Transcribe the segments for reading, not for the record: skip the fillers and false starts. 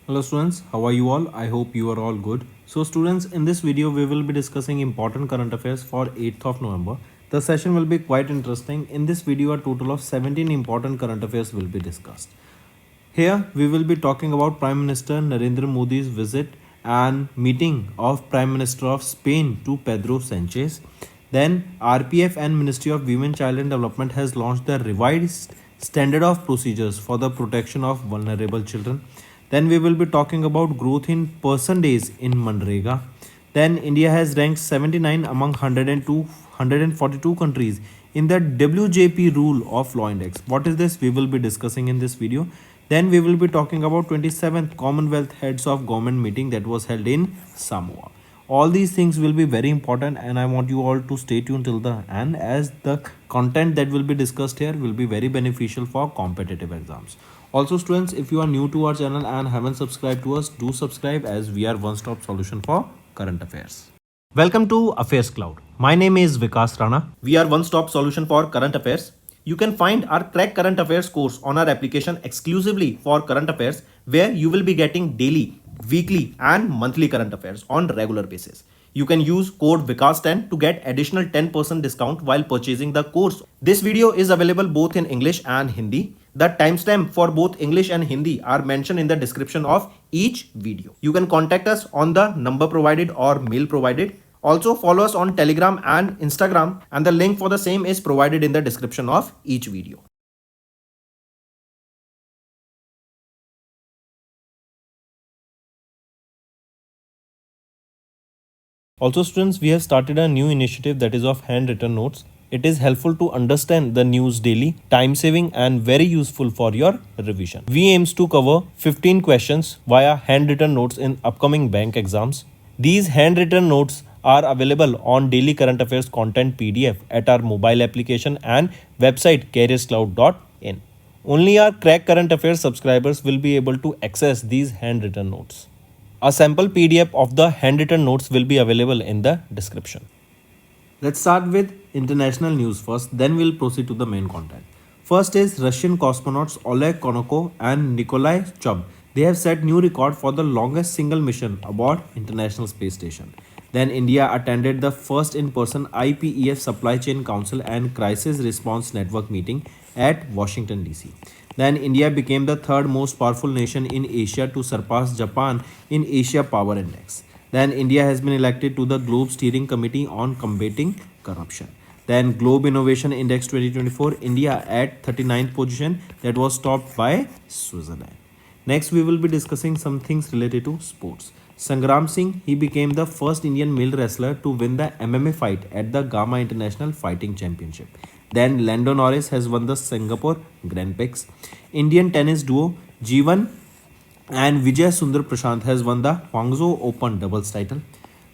Hello students, how are you all? I hope you are all good. So students, in this video we will be discussing important current affairs for 8th of November. The session will be quite interesting. In this video a total of 17 important current affairs will be discussed. Here we will be talking about Prime Minister Narendra Modi's visit and meeting of Prime Minister of Spain to Pedro Sanchez. Then RPF and Ministry of Women, Child and Development has launched the revised standard of procedures for the protection of vulnerable children. Then we will be talking about growth in person days in Manrega. Then India has ranked 79 among 142 countries in the WJP Rule of Law Index. What is this? We will be discussing in this video. Then we will be talking about 27th Commonwealth Heads of Government meeting that was held in Samoa. All these things will be very important and I want you all to stay tuned till the end, as the content that will be discussed here will be very beneficial for competitive exams. Also students, if you are new to our channel and haven't subscribed to us, do subscribe, as we are one-stop solution for current affairs. Welcome to Affairs Cloud. My name is Vikas Rana. We are one-stop solution for current affairs. You can find our Crack Current Affairs course on our application exclusively for current affairs, where you will be getting daily, weekly and monthly current affairs on regular basis. You can use code VIKAS10 to get additional 10% discount while purchasing the course. This video is available both in English and Hindi. The timestamp for both English and Hindi are mentioned in the description of each video. You can contact us on the number provided or mail provided. Also follow us on Telegram and Instagram, and the link for the same is provided in the description of each video. Also students, we have started a new initiative that is of handwritten notes. It is helpful to understand the news daily, time saving and very useful for your revision. We aims to cover 15 questions via handwritten notes in upcoming bank exams. These handwritten notes are available on daily current affairs content PDF at our mobile application and website careerscloud.in. Only our Crack Current Affairs subscribers will be able to access these handwritten notes. A sample PDF of the handwritten notes will be available in the description. Let's start with international news first, then we'll proceed to the main content. First is Russian cosmonauts Oleg Kononov and Nikolai Chubb. They have set new record for the longest single mission aboard International Space Station. Then India attended the first in-person IPEF Supply Chain Council and Crisis Response Network meeting at Washington DC. Then India became the third most powerful nation in Asia to surpass Japan in Asia Power Index. Then India has been elected to the Globe Steering Committee on Combating Corruption. Then Globe Innovation Index 2024, India at 39th position, that was topped by Switzerland. Next, we will be discussing some things related to sports. Sangram Singh, he became the first Indian male wrestler to win the MMA fight at the Gamma International Fighting Championship. Then Lando Norris has won the Singapore Grand Prix. Indian tennis duo Jeevan and Vijay Sundar Prashant has won the Hangzhou Open doubles title.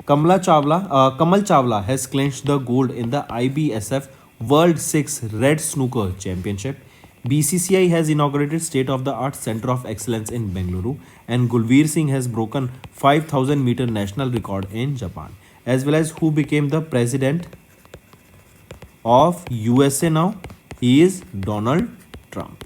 Kamal Chawla has clinched the gold in the IBSF World 6 Red Snooker Championship. BCCI has inaugurated state-of-the-art Center of Excellence in Bengaluru, and Gulveer Singh has broken 5,000 meter national record in Japan, as well as who became the president of USA now. He is Donald Trump.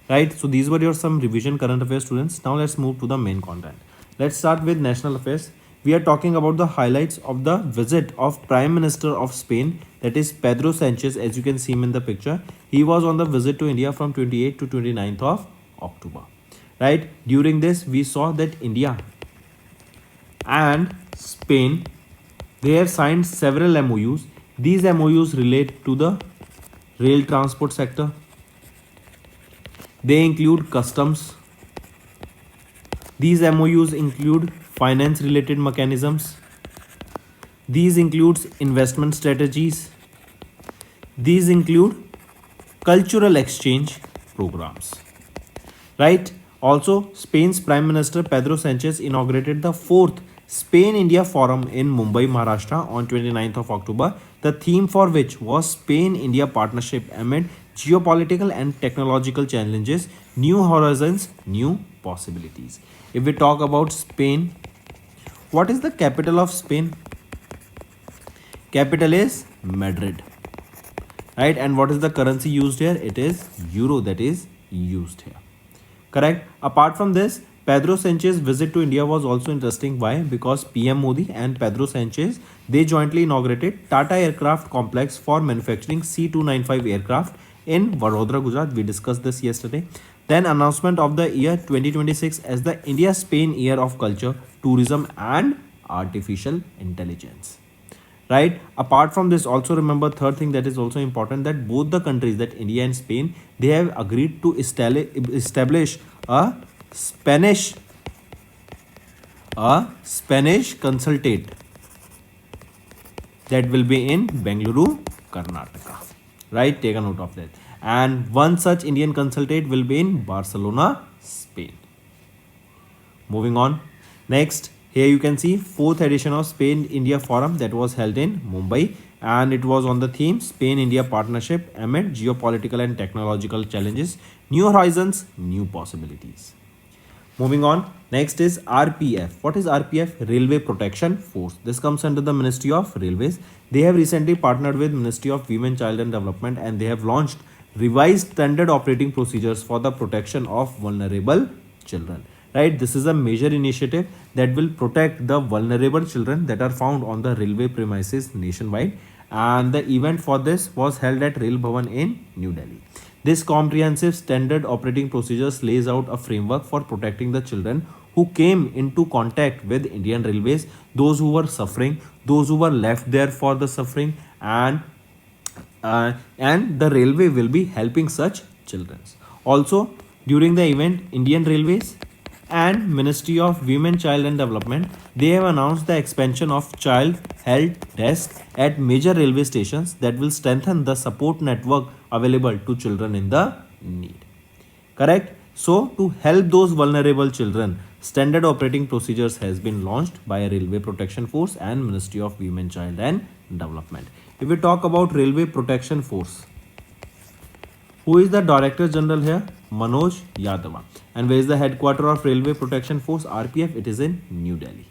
Right, so these were your some revision current affairs students. Now let's move to the main content. Let's start with national affairs. We are talking about the highlights of the visit of Prime Minister of Spain, that is Pedro Sanchez. As you can see him in the picture, he was on the visit to India from 28th to 29th of October. Right, during this we saw that India and Spain, they have signed several MOUs. These MOUs relate to the rail transport sector. They include customs. These MOUs include finance related mechanisms. These includes investment strategies. These include cultural exchange programs. Right? Also, Spain's Prime Minister Pedro Sanchez inaugurated the 4th Spain-India Forum in Mumbai, Maharashtra on 29th of October, the theme for which was Spain-India partnership amid geopolitical and technological challenges, new horizons, new possibilities. If we talk about Spain, what is the capital of Spain? Capital is Madrid. Right? And what is the currency used here? It is euro that is used here. Correct. Apart from this, Pedro Sanchez visit to India was also interesting. Why? Because PM Modi and Pedro Sanchez, they jointly inaugurated Tata Aircraft Complex for manufacturing C295 aircraft in Vadodara, Gujarat. We discussed this yesterday. Then announcement of the year 2026 as the India-Spain Year of Culture, Tourism and Artificial Intelligence. Right? Apart from this, also remember third thing that is also important, that both the countries, that India and Spain, they have agreed to establish a Spanish consulate that will be in Bengaluru, Karnataka. Right? Take a note of that. And one such Indian consulate will be in Barcelona, Spain. Moving on. Next, here you can see fourth edition of Spain India Forum that was held in Mumbai, and it was on the theme Spain India partnership amid geopolitical and technological challenges, new horizons, new possibilities. Moving on, next is RPF. What is RPF? Railway Protection Force. This comes under the Ministry of Railways. They have recently partnered with Ministry of Women, Child and Development, and they have launched revised standard operating procedures for the protection of vulnerable children. Right, this is a major initiative that will protect the vulnerable children that are found on the railway premises nationwide, and the event for this was held at Rail Bhavan in New Delhi. This comprehensive standard operating procedures lays out a framework for protecting the children who came into contact with Indian Railways, those who were suffering, those who were left there for the suffering, and the railway will be helping such children. Also, during the event, Indian Railways and Ministry of Women, Child and Development, they have announced the expansion of child help desk at major railway stations that will strengthen the support network available to children in the need. Correct? So, to help those vulnerable children, standard operating procedures has been launched by Railway Protection Force and Ministry of Women, Child and Development. If we talk about Railway Protection Force, who is the Director General here? Manoj Yadava. And where is the headquarter of Railway Protection Force, RPF? It is in New Delhi.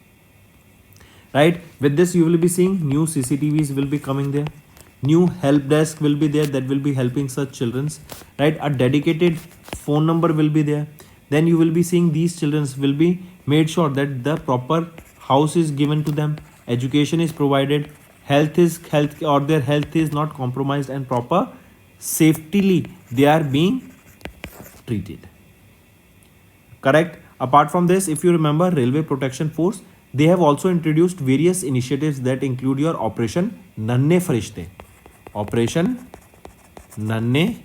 Right? With this, you will be seeing new CCTVs will be coming there. New help desk will be there that will be helping such children. Right? A dedicated phone number will be there. Then you will be seeing these children will be made sure that the proper house is given to them, education is provided, health or their health is not compromised, and proper safely they are being treated. Correct? Apart from this, if you remember, Railway Protection Force, they have also introduced various initiatives that include your Operation Nanne Farishte. Operation Nanne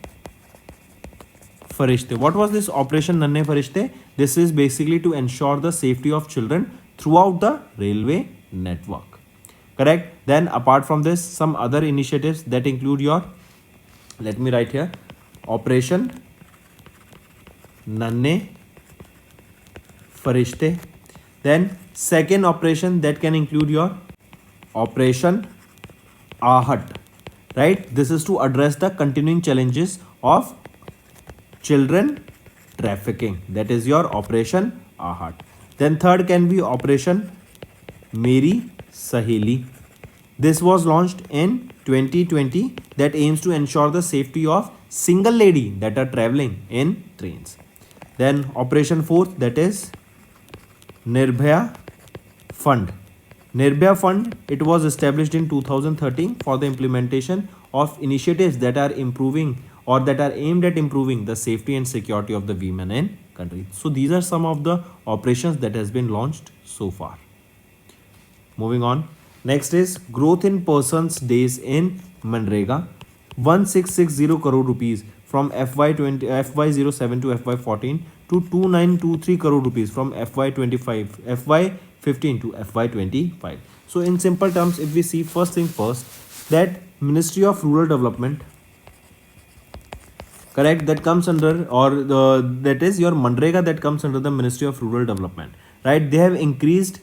Farishte. What was this Operation Nanne Farishte? This is basically to ensure the safety of children throughout the railway network. Correct? Then apart from this, some other initiatives that include your, let me write here, Operation Nanne Farishte. Then second operation that can include your Operation Ahat. Right? This is to address the continuing challenges of children trafficking. That is your Operation Ahat. Then third can be Operation Meri Saheli. This was launched in 2020 that aims to ensure the safety of single lady that are traveling in trains. Then Operation Fourth, that is Nirbhaya Fund. Nirbhaya Fund, it was established in 2013 for the implementation of initiatives that are improving or that are aimed at improving the safety and security of the women in country. So these are some of the operations that has been launched so far. Moving on. Next is growth in persons days in Manrega. 1660 crore rupees from FY07 to FY14 to 2923 crore rupees from FY15 to FY25. So in simple terms, if we see first thing first, that Ministry of Rural Development, correct, that comes under, or that is your Manrega that comes under the Ministry of Rural Development. Right? They have increased,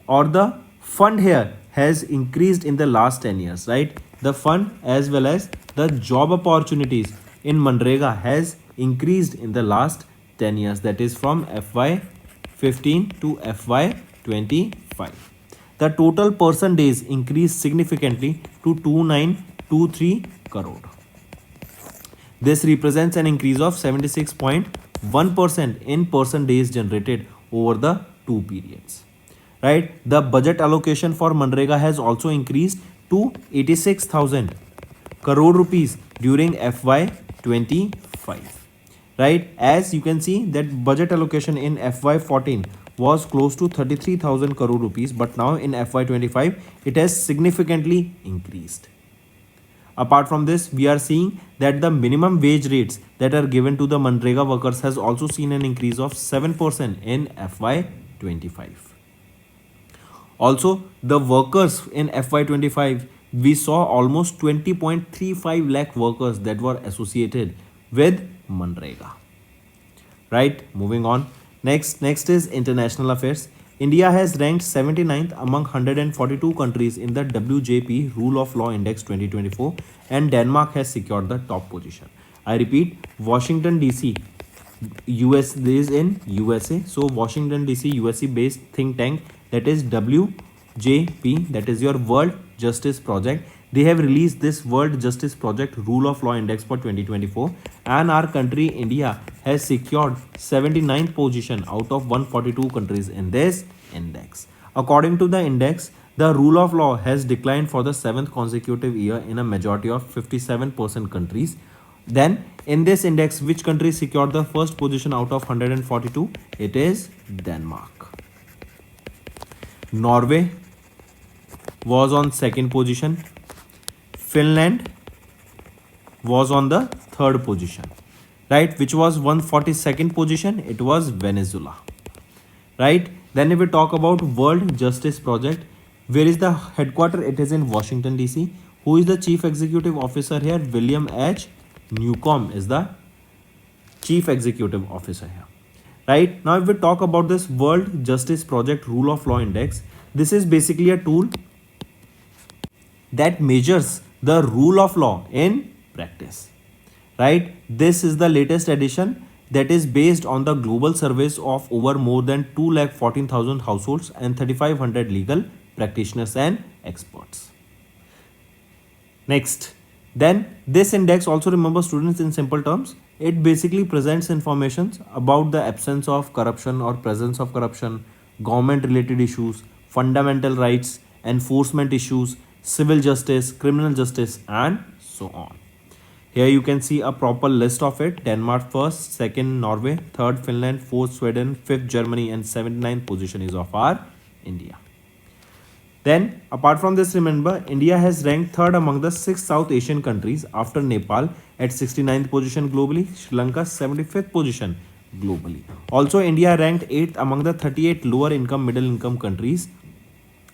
or the fund here has increased in the last 10 years. Right? The fund as well as the job opportunities in Manrega has increased in the last 10 years. That is from FY15 to FY25. The total person days increased significantly to 2923 crore. This represents an increase of 76.1% in person days generated over the two periods. Right? The budget allocation for Manrega has also increased to 86,000 crore rupees during FY25. Right? As you can see that budget allocation in FY14 was close to 33,000 crore rupees, but now in FY25 it has significantly increased. Apart from this, we are seeing that the minimum wage rates that are given to the Manrega workers has also seen an increase of 7% in FY25. Also, the workers in FY25, we saw almost 20.35 lakh workers that were associated with Manrega. Right, moving on. Next is international affairs. India has ranked 79th among 142 countries in the WJP Rule of Law Index 2024, and Denmark has secured the top position. I repeat, Washington DC, US is in USA. So Washington DC USA based think tank, that is WJP, that is your World Justice Project. They have released this World Justice Project Rule of Law Index for 2024, and our country India has secured 79th position out of 142 countries in this index. According to the index, the rule of law has declined for the 7th consecutive year in a majority of 57% countries. Then in this index, which country secured the first position out of 142? It is Denmark. Norway was on second position. Finland was on the third position, right? Which was 142nd position? It was Venezuela, right? Then if we talk about World Justice Project, where is the headquarter? It is in Washington DC. Who is the chief executive officer here? William H. Newcomb is the chief executive officer here, right? Now if we talk about this World Justice Project Rule of Law Index, this is basically a tool that measures the rule of law in practice, right? This is the latest edition that is based on the global surveys of over more than 2,14,000 households and 3,500 legal practitioners and experts. Next, then this index, also remember students, in simple terms, it basically presents information about the absence of corruption or presence of corruption, government related issues, fundamental rights, enforcement issues, civil justice, criminal justice, and so on. Here you can see a proper list of it. Denmark first, second Norway, third Finland, fourth Sweden, fifth Germany, and 79th position is of our India. Then apart from this, remember India has ranked third among the 6 South Asian countries after Nepal at 69th position globally, Sri Lanka 75th position globally. Also India ranked 8th among the 38 lower income middle income countries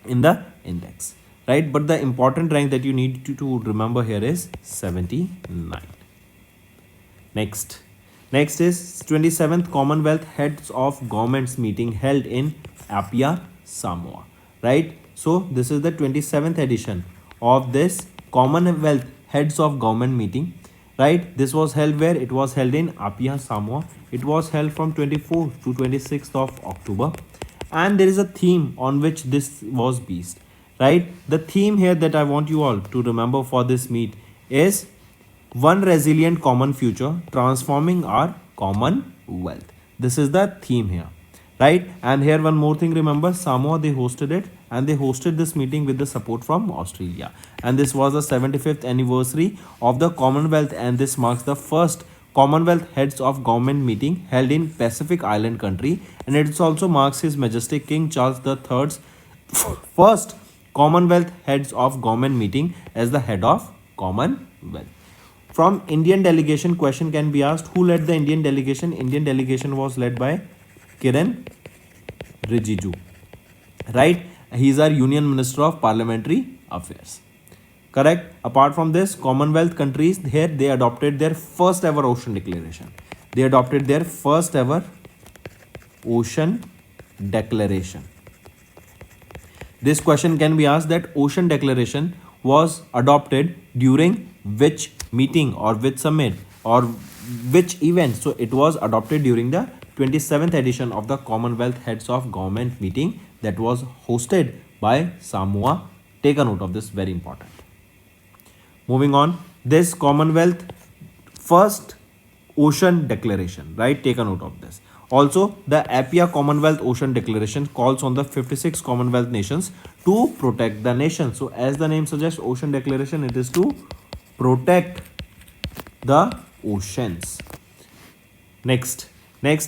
in the index. Right, but the important rank that you need to remember here is 79. Next is 27th Commonwealth Heads of Governments meeting held in Apia, Samoa. Right, so this is the 27th edition of this Commonwealth Heads of Government meeting. Right, this was held where? It was held in Apia, Samoa. It was held from 24th to 26th of October, and there is a theme on which this was based. Right, the theme here that I want you all to remember for this meet is one resilient common future, transforming our common wealth. This is the theme here, right? And here one more thing, remember Samoa, they hosted it, and they hosted this meeting with the support from Australia, and this was the 75th anniversary of the Commonwealth, and this marks the first Commonwealth Heads of Government meeting held in Pacific Island country, and it also marks His Majesty King Charles III's first Commonwealth Heads of Government meeting as the head of Commonwealth. From Indian delegation, question can be asked, who led the Indian delegation? Indian delegation was led by Kiran Rijiju, right? He is our Union Minister of Parliamentary Affairs. Correct. Apart from this, Commonwealth countries here, they adopted their first ever ocean declaration. They adopted their first ever ocean declaration. This question can be asked, that ocean declaration was adopted during which meeting or which summit or which event? So it was adopted during the 27th edition of the Commonwealth Heads of Government meeting that was hosted by Samoa. Take a note of this, very important. Moving on, this Commonwealth first ocean declaration, right? Take a note of this. Also, the APIA Commonwealth Ocean Declaration calls on the 56 Commonwealth nations to protect the nation. So, as the name suggests, Ocean Declaration, it is to protect the oceans. Next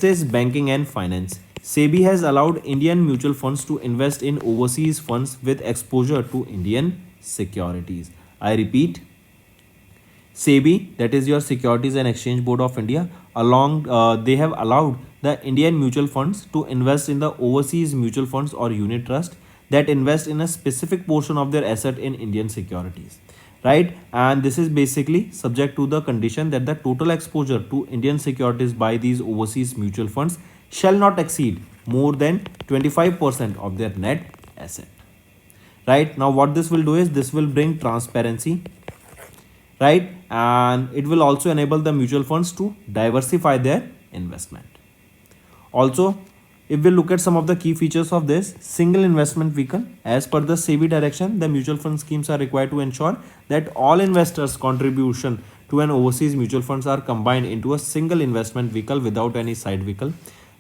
is banking and finance. SEBI has allowed Indian mutual funds to invest in overseas funds with exposure to Indian securities. I repeat, SEBI, that is your Securities and Exchange Board of India, they have allowed the Indian mutual funds to invest in the overseas mutual funds or unit trust that invest in a specific portion of their asset in Indian securities, right? And this is basically subject to the condition that the total exposure to Indian securities by these overseas mutual funds shall not exceed more than 25% of their net asset. Right now, what this will do is this will bring transparency, right? And it will also enable the mutual funds to diversify their investment. Also, if we look at some of the key features of this single investment vehicle, as per the SEBI direction, the mutual fund schemes are required to ensure that all investors' contribution to an overseas mutual funds are combined into a single investment vehicle without any side vehicle.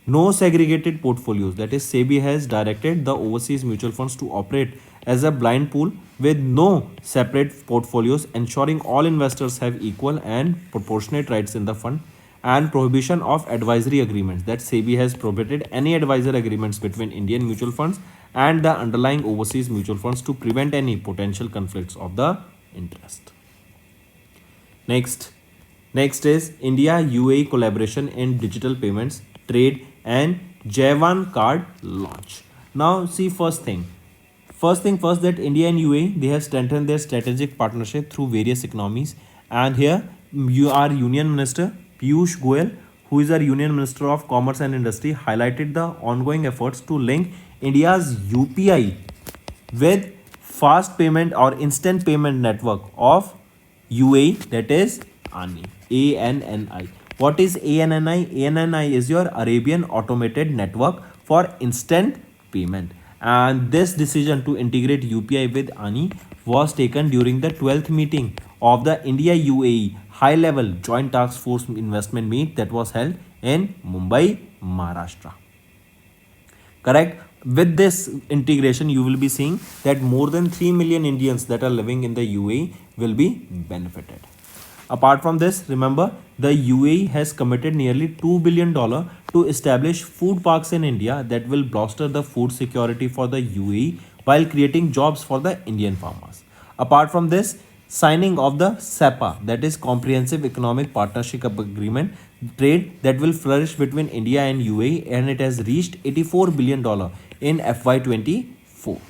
No segregated portfolios, that is, SEBI has directed the overseas mutual funds to operate as a blind pool with no separate portfolios, ensuring all investors have equal and proportionate rights in the fund, and prohibition of advisory agreements, that SEBI has prohibited any advisor agreements between Indian mutual funds and the underlying overseas mutual funds to prevent any potential conflicts of the interest. Next is India UAE collaboration in digital payments, trade and Jaiwan card launch. Now see, first thing first, that India and UAE, they have strengthened their strategic partnership through various economies. And here our Union Minister Piyush Goyal, who is our Union Minister of Commerce and Industry, highlighted the ongoing efforts to link India's UPI with fast payment or instant payment network of UAE, that is ANI. ANNI. What is ANNI? ANNI is your Arabian Automated Network for Instant Payment. And this decision to integrate UPI with ANI was taken during the 12th meeting of the India UAE High Level Joint Task Force Investment Meet that was held in Mumbai, Maharashtra. Correct? With this integration, you will be seeing that more than 3 million Indians that are living in the UAE will be benefited. Apart from this, remember, the UAE has committed nearly $2 billion to establish food parks in India that will bolster the food security for the UAE while creating jobs for the Indian farmers. Apart from this, signing of the SEPA, that is Comprehensive Economic Partnership Agreement, trade that will flourish between India and UAE, and it has reached $84 billion in FY24.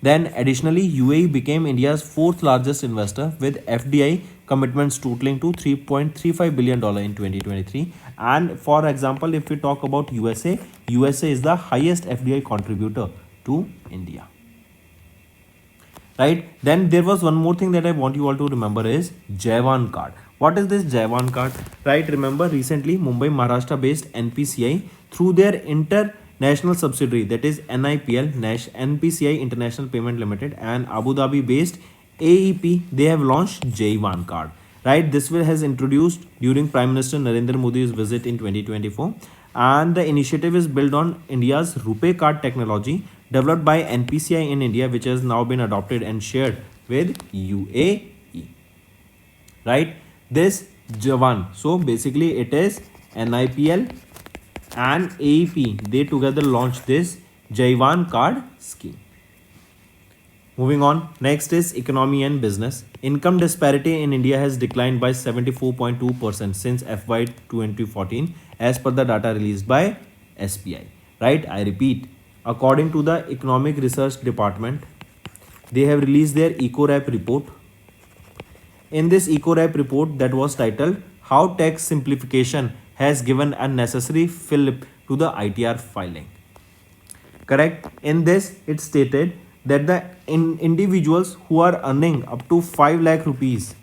Then additionally, UAE became India's fourth largest investor with FDI commitments totaling to $3.35 billion in 2023. And for example, if we talk about USA is the highest FDI contributor to India. Right? Then there was one more thing that I want you all to remember is Jaiwan card. What is this Jaiwan card? Right? Remember, recently Mumbai, Maharashtra based NPCI through their international subsidiary, that is NIPL, NPCI International Payment Limited, and Abu Dhabi based AEP, they have launched Jaiwan card. Right? This has introduced during Prime Minister Narendra Modi's visit in 2024, and the initiative is built on India's RuPay card technology developed by NPCI in India, which has now been adopted and shared with UAE. Right? This Jaiwan, so basically it is NIPL and AEP, they together launched this Jaiwan card scheme. Moving on, next is economy and business. Income disparity in India has declined by 74.2% since FY 2014 as per the data released by SBI. Right? I repeat, according to the Economic Research Department, they have released their EcoRap report. In this EcoRap report that was titled How Tax Simplification Has Given a Necessary Fillip to the ITR Filing. Correct? In this, it stated that the individuals who are earning up to 5 lakh rupees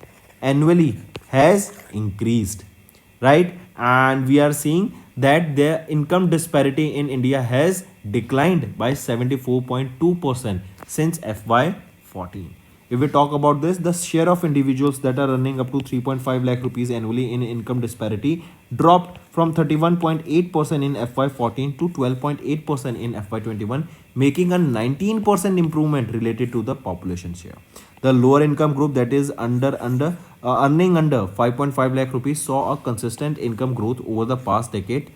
annually has increased. Right? And we are seeing that the income disparity in India has declined by 74.2% since FY14. If we talk about this, the share of individuals that are earning up to 3.5 lakh rupees annually in income disparity dropped from 31.8% in FY14 to 12.8% in FY21, making a 19% improvement related to the population share. The lower income group, that is earning under 5.5 lakh rupees, saw a consistent income growth over the past decade,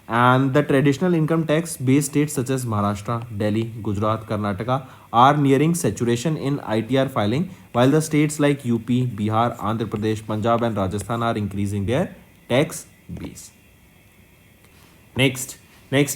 and the traditional income tax based states such as Maharashtra, Delhi, Gujarat, Karnataka are nearing saturation in ITR filing, while the states like UP, Bihar, Andhra Pradesh, Punjab, and Rajasthan are increasing their tax base. Next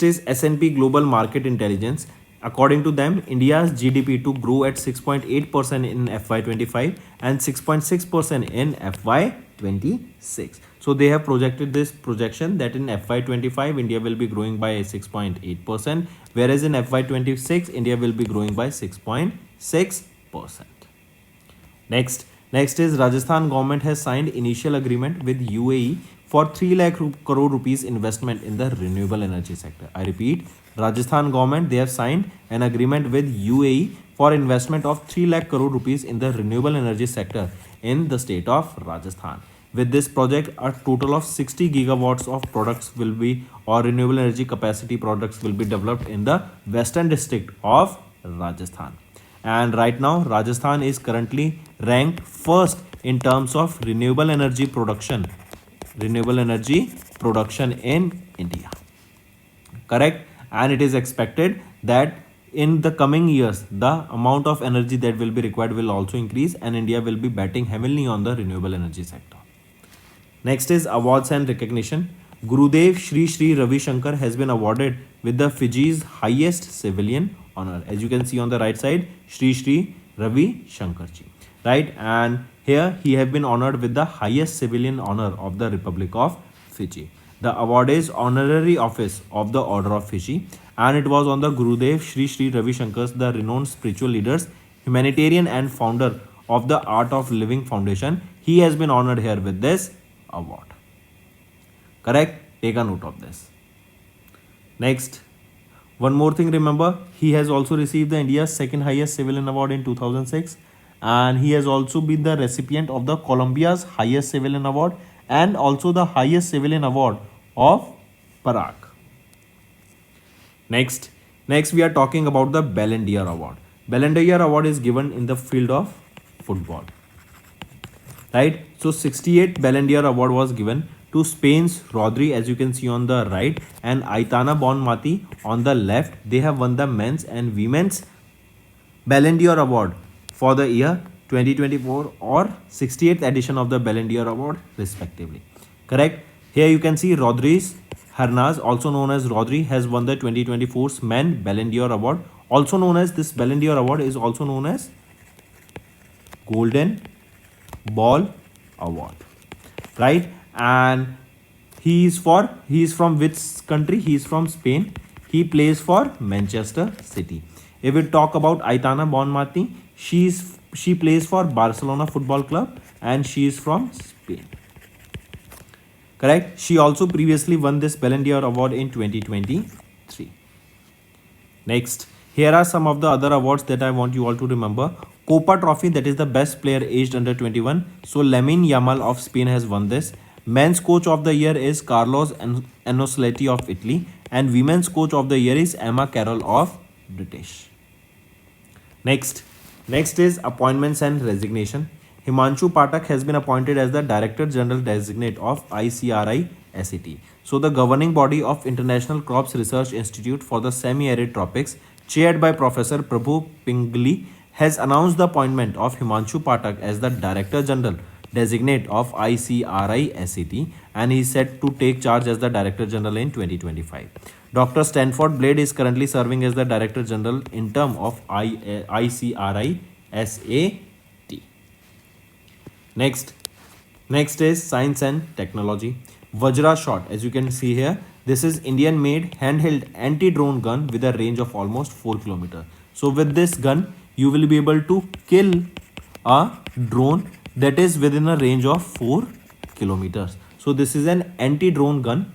is S&P Global Market Intelligence. According to them, India's GDP to grow at 6.8% in FY25 and 6.6% in FY26. So they have projected this projection that in FY25 India will be growing by 6.8%, whereas in FY26 India will be growing by 6.6%. Next is Rajasthan government has signed initial agreement with UAE for 3 lakh crore rupees investment in the renewable energy sector. I repeat, Rajasthan government, they have signed an agreement with UAE for investment of 3 lakh crore rupees in the renewable energy sector in the state of Rajasthan. With this project, a total of 60 gigawatts of products will be, or renewable energy capacity products will be developed in the western district of Rajasthan. And right now, Rajasthan is currently ranked first in terms of renewable energy production in India. Correct? And it is expected that in the coming years, the amount of energy that will be required will also increase, and India will be betting heavily on the renewable energy sector. Next is awards and recognition. Gurudev Shri Shri Ravi Shankar has been awarded with the Fiji's highest civilian honor. As you can see on the right side, Shri Shri Ravi Shankar ji. Right? And here he has been honored with the highest civilian honor of the Republic of Fiji. The award is Honorary Office of the Order of Fiji, and it was on the Gurudev Shri Shri Ravi Shankar, the renowned spiritual leaders, humanitarian and founder of the Art of Living Foundation. He has been honored here with this award. Correct? Take a note of this. Next, one more thing, remember, he has also received the India's second highest civilian award in 2006, and he has also been the recipient of the Colombia's highest civilian award and also the highest civilian award of Prague. Next we are talking about the Ballon d'Or award. Ballon d'Or award is given in the field of football. Right? So 68th Ballon d'Or award was given to Spain's Rodri, as you can see on the right, and Aitana Bonmati on the left. They have won the men's and women's Ballon d'Or award for the year 2024 or 68th edition of the Ballon d'Or award respectively. Correct? Here you can see Rodriguez Hernandez, also known as Rodri, has won the 2024's Men Ballon d'Or award. Also known as, this Ballon d'Or award is also known as Golden Ball Award. Right? And he is from which country? He is from Spain. He plays for Manchester City. If we talk about Aitana Bonmati, she plays for Barcelona Football Club and she is from Spain. Correct? She also previously won this Ballon d'Or award in 2023. Next, here are some of the other awards that I want you all to remember. Copa Trophy, that is the best player aged under 21. So Lamine Yamal of Spain has won this. Men's coach of the year is Carlos Ancelotti of Italy, and women's coach of the year is Emma Carroll of British. Next is appointments and resignation. Himanshu Pathak has been appointed as the Director General Designate of ICRI SAT. So the governing body of International Crops Research Institute for the Semi-Arid Tropics, chaired by Professor Prabhu Pingle, has announced the appointment of Himanshu Pathak as the Director General Designate of ICRI SAT, and he is set to take charge as the Director General in 2025. Dr. Stanford Blade is currently serving as the Director General interim of ICRI SAT. Next is science and technology. Vajra Shot, as you can see here, this is Indian made handheld anti-drone gun with a range of almost 4 kilometers. So with this gun, you will be able to kill a drone that is within a range of 4 kilometers. So this is an anti-drone gun.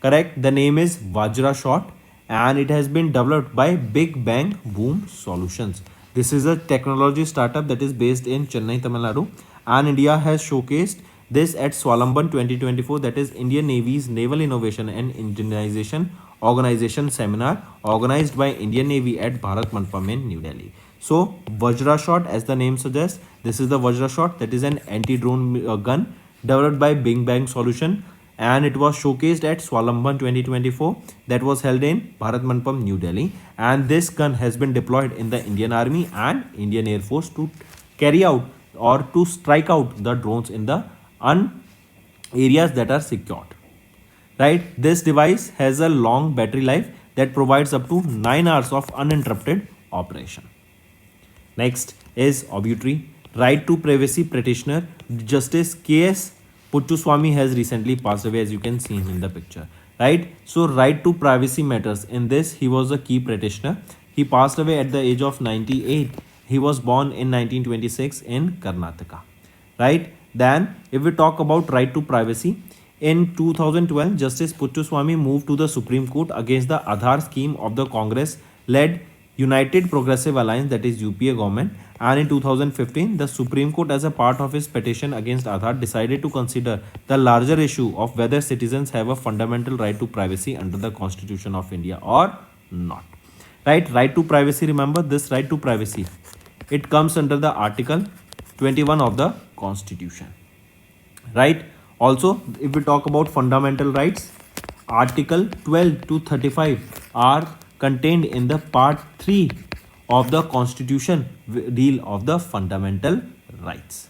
Correct? The name is Vajra Shot and it has been developed by Big Bang Boom Solutions. This is a technology startup that is based in Chennai, Tamil Nadu, and India has showcased this at Swalamban 2024, that is Indian Navy's Naval Innovation and Indianization Organization Seminar organized by Indian Navy at Bharat Mandapam in New Delhi. So Vajra Shot, as the name suggests, this is the Vajra Shot, that is an anti-drone gun developed by Big Bang Solution, and it was showcased at Swalamban 2024 that was held in Bharat Mandapam, New Delhi, and this gun has been deployed in the Indian Army and Indian Air Force to carry out or to strike out the drones in the areas that are secured. Right, this device has a long battery life that provides up to 9 hours of uninterrupted operation. Next is obituary. Right to privacy practitioner Justice K.S. Puttuswamy has recently passed away, as you can see him in the picture. Right, so right to privacy matters. In this, he was a key practitioner. He passed away at the age of 98. He was born in 1926 in Karnataka. Right, then if we talk about right to privacy, in 2012, Justice Puttuswamy moved to the Supreme Court against the Aadhaar scheme of the Congress-led United Progressive Alliance, that is UPA government, and in 2015, the Supreme Court, as a part of his petition against Aadhaar, decided to consider the larger issue of whether citizens have a fundamental right to privacy under the Constitution of India or not. Right to privacy, remember this right to privacy, it comes under the Article 21 of the Constitution. Right, also if we talk about fundamental rights, Article 12 to 35 are contained in the part 3 of the Constitution, deal of the fundamental rights.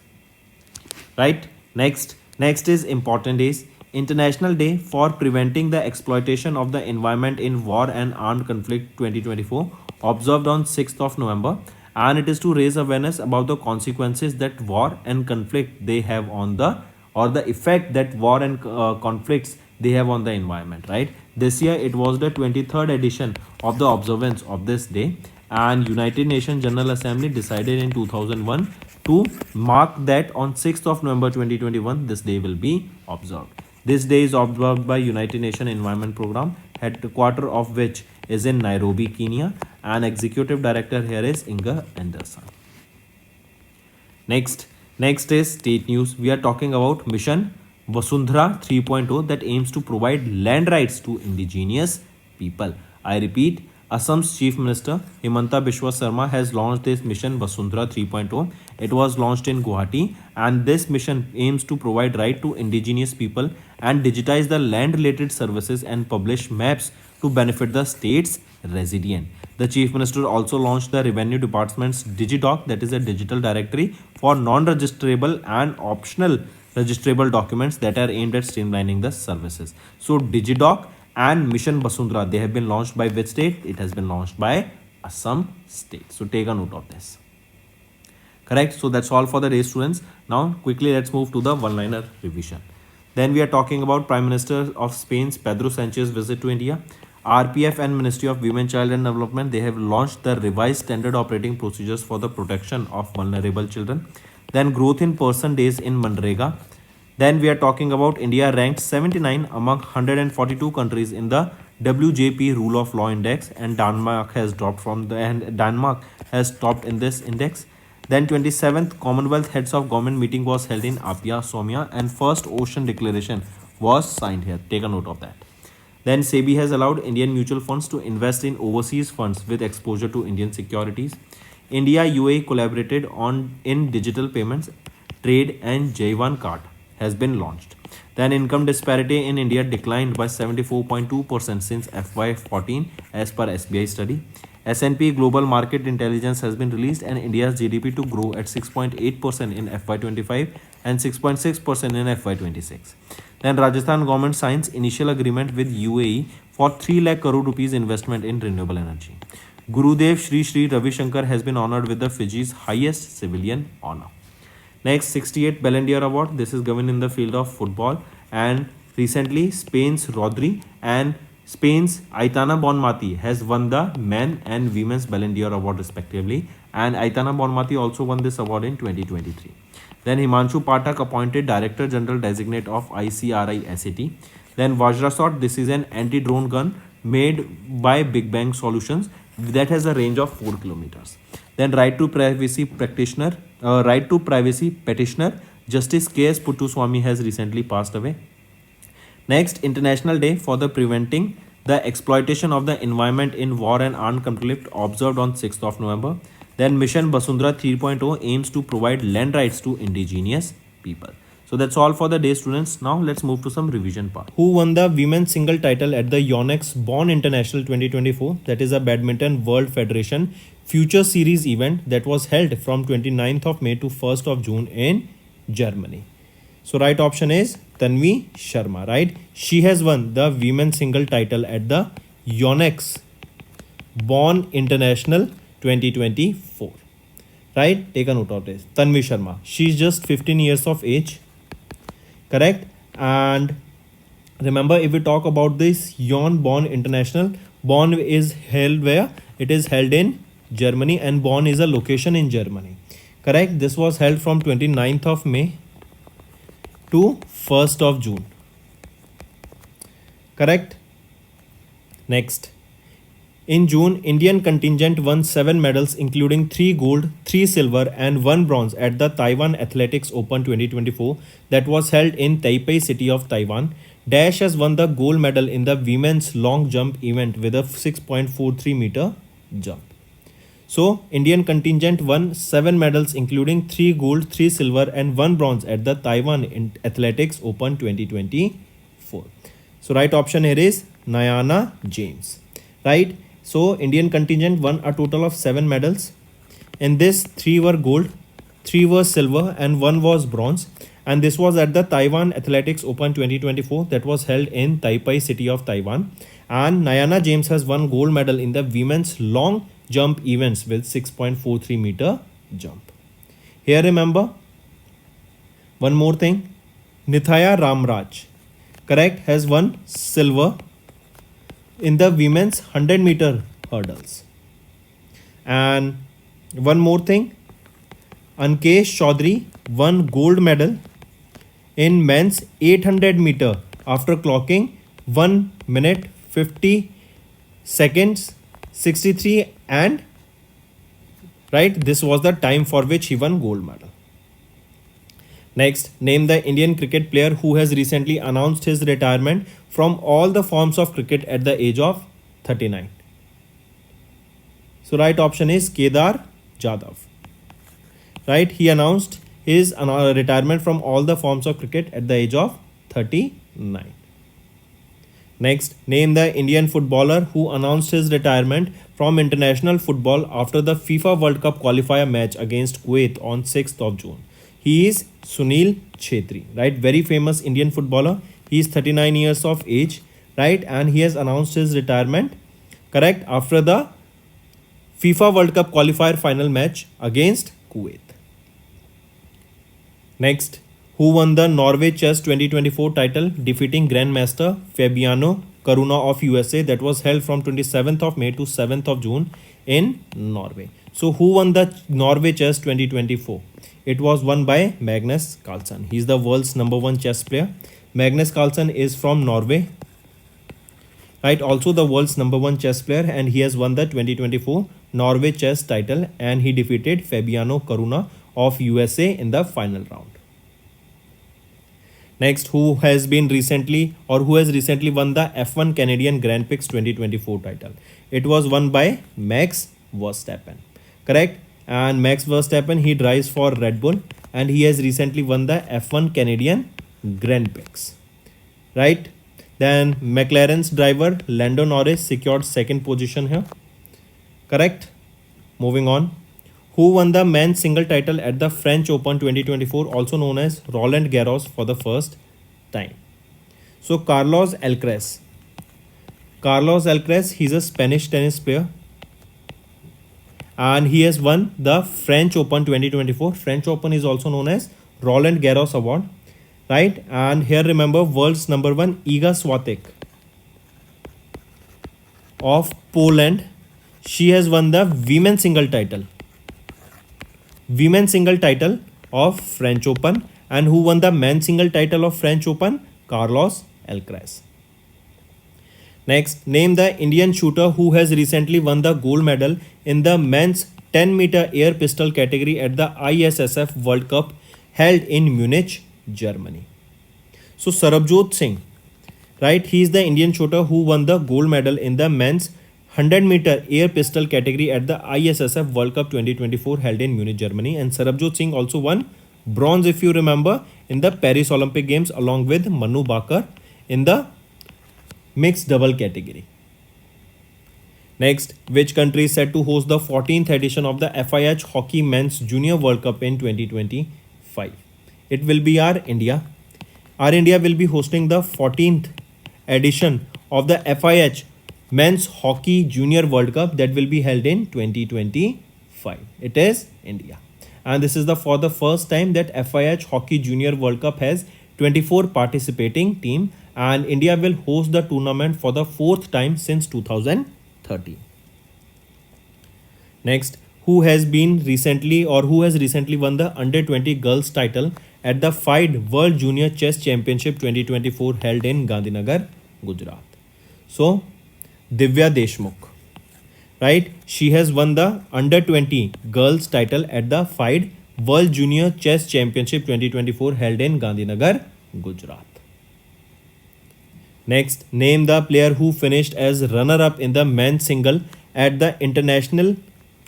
Right, next is important days. International Day for Preventing the Exploitation of the Environment in War and Armed Conflict 2024, observed on 6th of November, and it is to raise awareness about the consequences that war and conflict they have on the, or the effect that war and conflicts they have on the environment. Right, this year it was the 23rd edition of the observance of this day, and United Nations General Assembly decided in 2001 to mark that on 6th of November 2021 this day will be observed. This day is observed by United Nations Environment Program, headquarter of which is in Nairobi, Kenya, and executive director here is Inga Anderson. Next is state news. We are talking about Mission Vasundhara 3.0 that aims to provide land rights to indigenous people. I repeat, Assam's Chief Minister Himanta Biswa Sarma has launched this Mission Vasundhara 3.0. It was launched in Guwahati, and this mission aims to provide right to indigenous people and digitize the land related services and publish maps to benefit the state's resident. The Chief Minister also launched the Revenue Department's DigiDoc, that is a digital directory for non-registrable and optional registrable documents that are aimed at streamlining the services. So DigiDoc and Mission Vasundhara, they have been launched by which state? It has been launched by Assam state. So take a note of this. Correct. So that's all for the day, students. Now quickly let's move to the one-liner revision. Then we are talking about Prime Minister of Spain's Pedro Sanchez visit to India. RPF and Ministry of Women, Child and Development, they have launched the revised standard operating procedures for the protection of vulnerable children. Then growth in person days in Manrega. Then we are talking about India ranked 79 among 142 countries in the WJP Rule of Law Index, and Denmark has dropped Denmark has topped in this index. Then 27th Commonwealth Heads of Government meeting was held in Apia, Somia, and first Ocean Declaration was signed here. Take a note of that. Then SEBI has allowed Indian mutual funds to invest in overseas funds with exposure to Indian securities. India UAE collaborated in digital payments, trade, and J1 card has been launched. Then income disparity in India declined by 74.2% since FY14 as per SBI study. S&P Global Market Intelligence has been released, and India's GDP to grow at 6.8% in FY25 and 6.6% in FY26. Then Rajasthan government signs initial agreement with UAE for 3 lakh crore rupees investment in renewable energy. Gurudev Shri Shri Ravi Shankar has been honored with the Fiji's highest civilian honor. Next, 68th Ballon d'Or award. This is given in the field of football, and recently Spain's Rodri and Spain's Aitana Bonmati has won the men and women's Ballon d'Or award respectively, and Aitana Bonmati also won this award in 2023. Then Himanshu Pathak appointed Director General Designate of ICRI SAT. Then Vajra, this is an anti-drone gun made by Big Bang Solutions that has a range of 4 kilometers. Then right to privacy practitioner, right to privacy petitioner, Justice K.S. Puttuswamy has recently passed away. Next, International Day for the Preventing the Exploitation of the Environment in War and Armed Conflict, observed on 6th of November. Then Mission Basundhara 3.0 aims to provide land rights to indigenous people. So that's all for the day, students. Now let's move to some revision part. Who won the women's single title at the Yonex Bonn International 2024? That is a Badminton World Federation Future Series event that was held from 29th of May to 1st of June in Germany. So right option is Tanvi Sharma, right? She has won the women's single title at the Yonex Bonn International 2024. Right? Take a note of this. Tanvi Sharma. She's just 15 years of age. Correct? And remember, if we talk about this Bonn International, Bonn is held where? It is held in Germany, and Bonn is a location in Germany. Correct? This was held from 29th of May to 1st of June. Correct? Next. In June, Indian contingent won 7 medals including 3 gold, 3 silver and 1 bronze at the Taiwan Athletics Open 2024 that was held in Taipei city of Taiwan. Dash has won the gold medal in the women's long jump event with a 6.43 meter jump. So, Indian contingent won 7 medals including 3 gold, 3 silver and 1 bronze at the Taiwan Athletics Open 2024. So, right option here is Nayana James. Right? So, Indian contingent won a total of 7 medals. In this, 3 were gold, 3 were silver and 1 was bronze. And this was at the Taiwan Athletics Open 2024 that was held in Taipei city of Taiwan. And Nayana James has won gold medal in the women's long jump events with 6.43 meter jump. Here remember, one more thing, Nithaya Ramraj, correct, has won silver in the women's 100 meter hurdles. And one more thing, Ankesh Chaudhary won gold medal in men's 800 meter after clocking 1 minute 50 seconds 63 and right, this was the time for which he won gold medal. Next, name the Indian cricket player who has recently announced his retirement from all the forms of cricket at the age of 39. So right option is Kedar Jadhav. Right, he announced his retirement from all the forms of cricket at the age of 39. Next, name the Indian footballer who announced his retirement from international football after the FIFA World Cup qualifier match against Kuwait on 6th of June. He is Sunil Chhetri, right? Very famous Indian footballer. He is 39 years of age, right? And he has announced his retirement, correct, after the FIFA World Cup qualifier final match against Kuwait. Next, who won the Norway Chess 2024 title, defeating Grandmaster Fabiano Caruana of USA that was held from 27th of May to 7th of June in Norway. So who won the Norway Chess 2024? It was won by Magnus Carlsen. He is the world's #1 chess player. Magnus Carlsen is from Norway, right? Also the world's #1 chess player, and he has won the 2024 Norway Chess title, and he defeated Fabiano Caruana of USA in the final round. Next, who has recently won the F1 Canadian Grand Prix 2024 title? It was won by Max Verstappen, correct? And Max Verstappen, he drives for Red Bull, and he has recently won the F1 Canadian Grand Prix, right? Then McLaren's driver Lando Norris secured 2nd position here, correct? Moving on. Who won the men's single title at the French Open 2024, also known as Roland Garros, for the first time? So Carlos Alcaraz. Carlos Alcaraz, he's a Spanish tennis player, and he has won the French Open 2024. French Open is also known as Roland Garros Award, right? And here remember, world's #1 Iga Swiatek of Poland, she has won the women's single title of French Open. And who won the men's single title of French Open? Carlos Alcaraz. Next, name the Indian shooter who has recently won the gold medal in the men's 10-meter air pistol category at the ISSF World Cup held in Munich, Germany. So Sarabjot Singh, right? He is the Indian shooter who won the gold medal in the men's 100-meter air pistol category at the ISSF World Cup 2024 held in Munich, Germany. And Sarabjot Singh also won bronze, if you remember, in the Paris Olympic Games along with Manu Bakar in the mixed double category. Next, which country is set to host the 14th edition of the FIH Hockey Men's Junior World Cup in 2025? It will be our India. Our India will be hosting the 14th edition of the FIH Men's Hockey Junior World Cup that will be held in 2025. It is India. And this is for the first time that FIH Hockey Junior World Cup has 24 participating team, and India will host the tournament for the fourth time since 2013. Next, who has recently won the under 20 girls title at the FIDE World Junior Chess Championship 2024 held in Gandhinagar, Gujarat? So Divya Deshmukh, right? She has won the under 20 girls title at the FIDE World Junior Chess Championship 2024 held in Gandhinagar, Gujarat. Next, name the player who finished as runner-up in the men's single at the International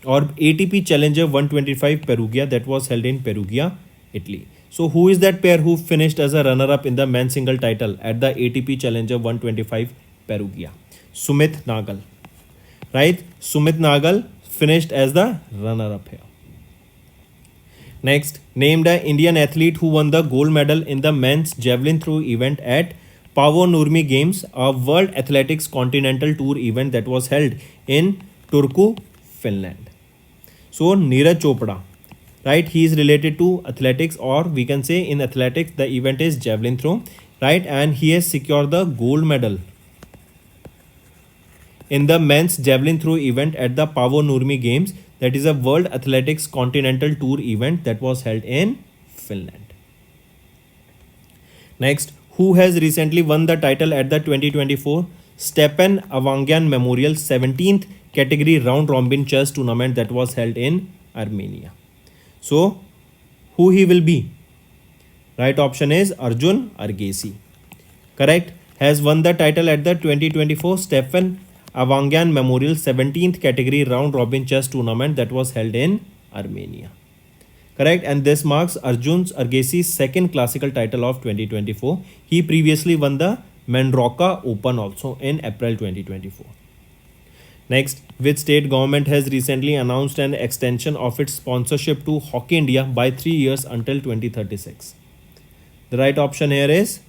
or ATP Challenger 125 Perugia that was held in Perugia, Italy. So who is that player who finished as a runner-up in the men's single title at the ATP Challenger 125 Perugia? Sumit Nagal, right? Sumit Nagal finished as the runner-up here. Next, name the Indian athlete who won the gold medal in the men's javelin throw event at Paavo Nurmi Games, a World Athletics Continental Tour event that was held in Turku, Finland. So Neeraj Chopra, right? He is related to athletics, or we can say in athletics the event is javelin throw, right? And he has secured the gold medal in the men's javelin throw event at the Paavo Nurmi Games, that is a World Athletics Continental Tour event that was held in Finland. Next, who has recently won the title at the 2024 Stepan Avangyan Memorial 17th category round robin chess tournament that was held in Armenia? So who he will be? Right option is Arjun Argesi. Correct. Has won the title at the 2024 Stepan Avangyan Memorial 17th category round robin chess tournament that was held in Armenia. Correct. And this marks Arjun Argesi's second classical title of 2024. He previously won the Mendroka Open also in April 2024. Next, which state government has recently announced an extension of its sponsorship to Hockey India by 3 years until 2036? The right option here is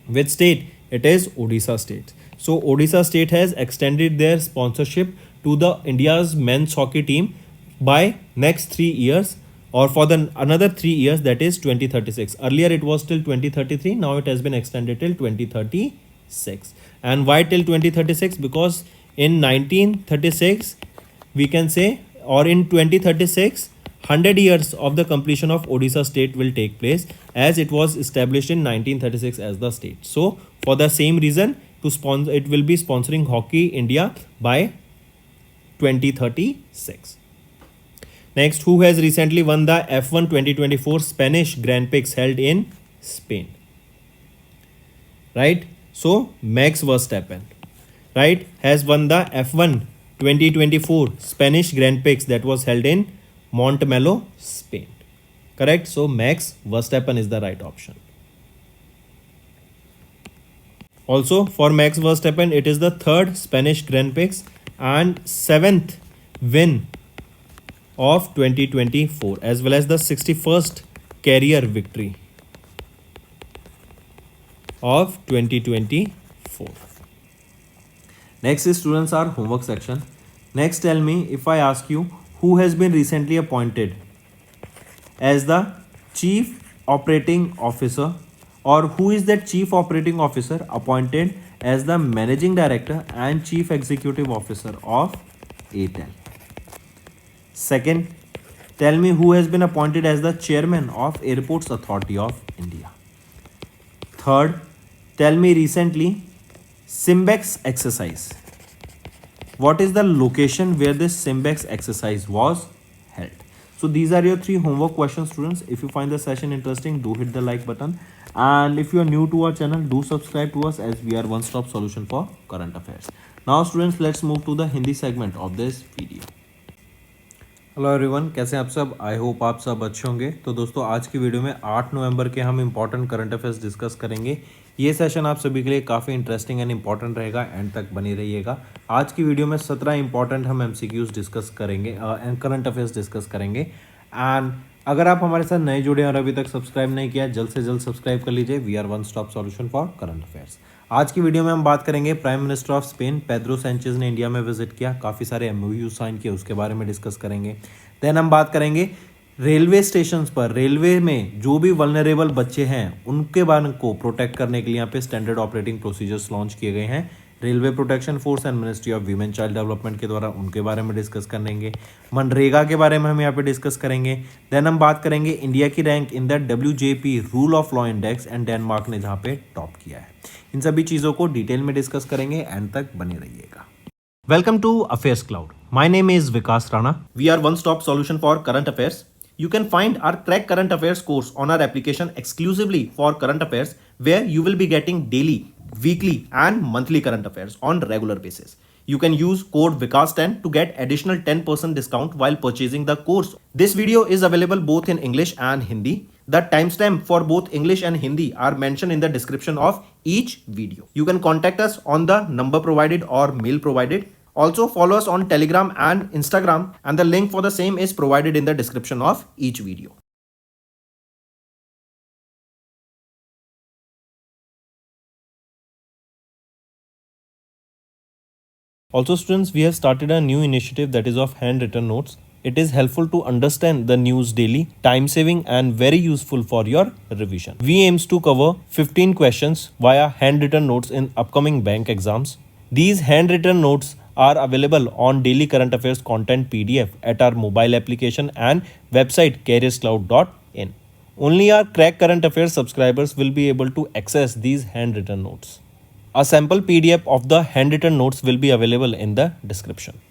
which state? It is Odisha state. So Odisha state has extended their sponsorship to the India's men's hockey team by next 3 years, or for the another 3 years, that is 2036. Earlier it was till 2033. Now it has been extended till 2036. And why till 2036? Because in 1936, we can say, or in 2036, 100 years of the completion of Odisha state will take place, as it was established in 1936 as the state. So for the same reason, to sponsor, it will be sponsoring Hockey India by 2036. Next, who has recently won the F1 2024 Spanish Grand Prix held in Spain? Right? So Max Verstappen, right, has won the F1 2024 Spanish Grand Prix that was held in Montmeló, Spain. Correct? So Max Verstappen is the right option. Also, for Max Verstappen, it is the third Spanish Grand Prix and 7th win of 2024, as well as the 61st career victory of 2024. Next is students, our homework section. Next, tell me, if I ask you, who has been recently appointed as the Chief Operating Officer, or who is that Chief Operating Officer appointed as the Managing Director and Chief Executive Officer of ATEL? Second, tell me who has been appointed as the Chairman of Airports Authority of India. Third, tell me recently Simbex exercise What is the location where this Simbex exercise was held? So these are your 3 homework questions, students. If you find the session interesting, do hit the like button, and if you are new to our channel, do subscribe to us, as we are one stop solution for current affairs. Now students, let's move to the Hindi segment of this video. Hello everyone, कैसे हैं आप सब? I hope आप सब अच्छे होंगे। तो दोस्तों, आज की वीडियो में 8 नवंबर के हम इंपॉर्टेंट करंट अफेयर्स डिस्कस करेंगे। ये सेशन आप सभी के लिए काफ़ी इंटरेस्टिंग एंड इंपॉर्टेंट रहेगा, एंड तक बनी रहिएगा। आज की वीडियो में 17 इंपॉर्टेंट हम एमसीक्यूज डिस्कस करेंगे एंड करंट अफेयर्स डिस्कस करेंगे। एंड अगर आप हमारे साथ नए जुड़े हैं और अभी तक सब्सक्राइब नहीं किया, जल्द से जल्द सब्सक्राइब कर लीजिए। We are one stop solution for current affairs. आज की वीडियो में हम बात करेंगे prime minister of Spain Pedro Sanchez ने इंडिया में विजिट किया, काफ़ी सारे एमओयू साइन किए, उसके बारे में डिस्कस करेंगे। देन हम बात करेंगे रेलवे स्टेशन पर रेलवे में जो भी वल्नरेबल बच्चे हैं उनके बारे को प्रोटेक्ट करने के लिए यहाँ पे स्टैंडर्ड ऑपरेटिंग प्रोसीजर्स लॉन्च किए गए हैं। Railway protection force and ministry of women child development के द्वारा, उनके बारे में डिस्कस करेंगे। मनरेगा के बारे में हम यहाँ पे डिस्कस करेंगे। देन हम बात करेंगे इंडिया की rank in the WJP rule of law index, and Denmark ने जहाँ पे टॉप किया है। इन सभी चीज़ों को डिटेल में डिस्कस करेंगे, एंड तक बने रहिएगा। Welcome to Affairs Cloud. My name is Vikas Rana. We are one-stop solution for current affairs. You can find our Crack Current Affairs course on our application exclusively for current affairs, where you will be getting daily, weekly and monthly current affairs on regular basis. You can use code Vikas10 to get additional 10% discount while purchasing the course. This video is available both in English and Hindi. The timestamp for both English and Hindi are mentioned in the description of each video. You can contact us on the number provided or mail provided. Also follow us on Telegram and Instagram, and the link for the same is provided in the description of each video. Also students, we have started a new initiative that is of handwritten notes. It is helpful to understand the news daily, time saving and very useful for your revision. We aims to cover 15 questions via handwritten notes in upcoming bank exams. These handwritten notes are available on daily current affairs content PDF at our mobile application and website careerscloud.in. Only our Crack Current Affairs subscribers will be able to access these handwritten notes. A sample PDF of the handwritten notes will be available in the description.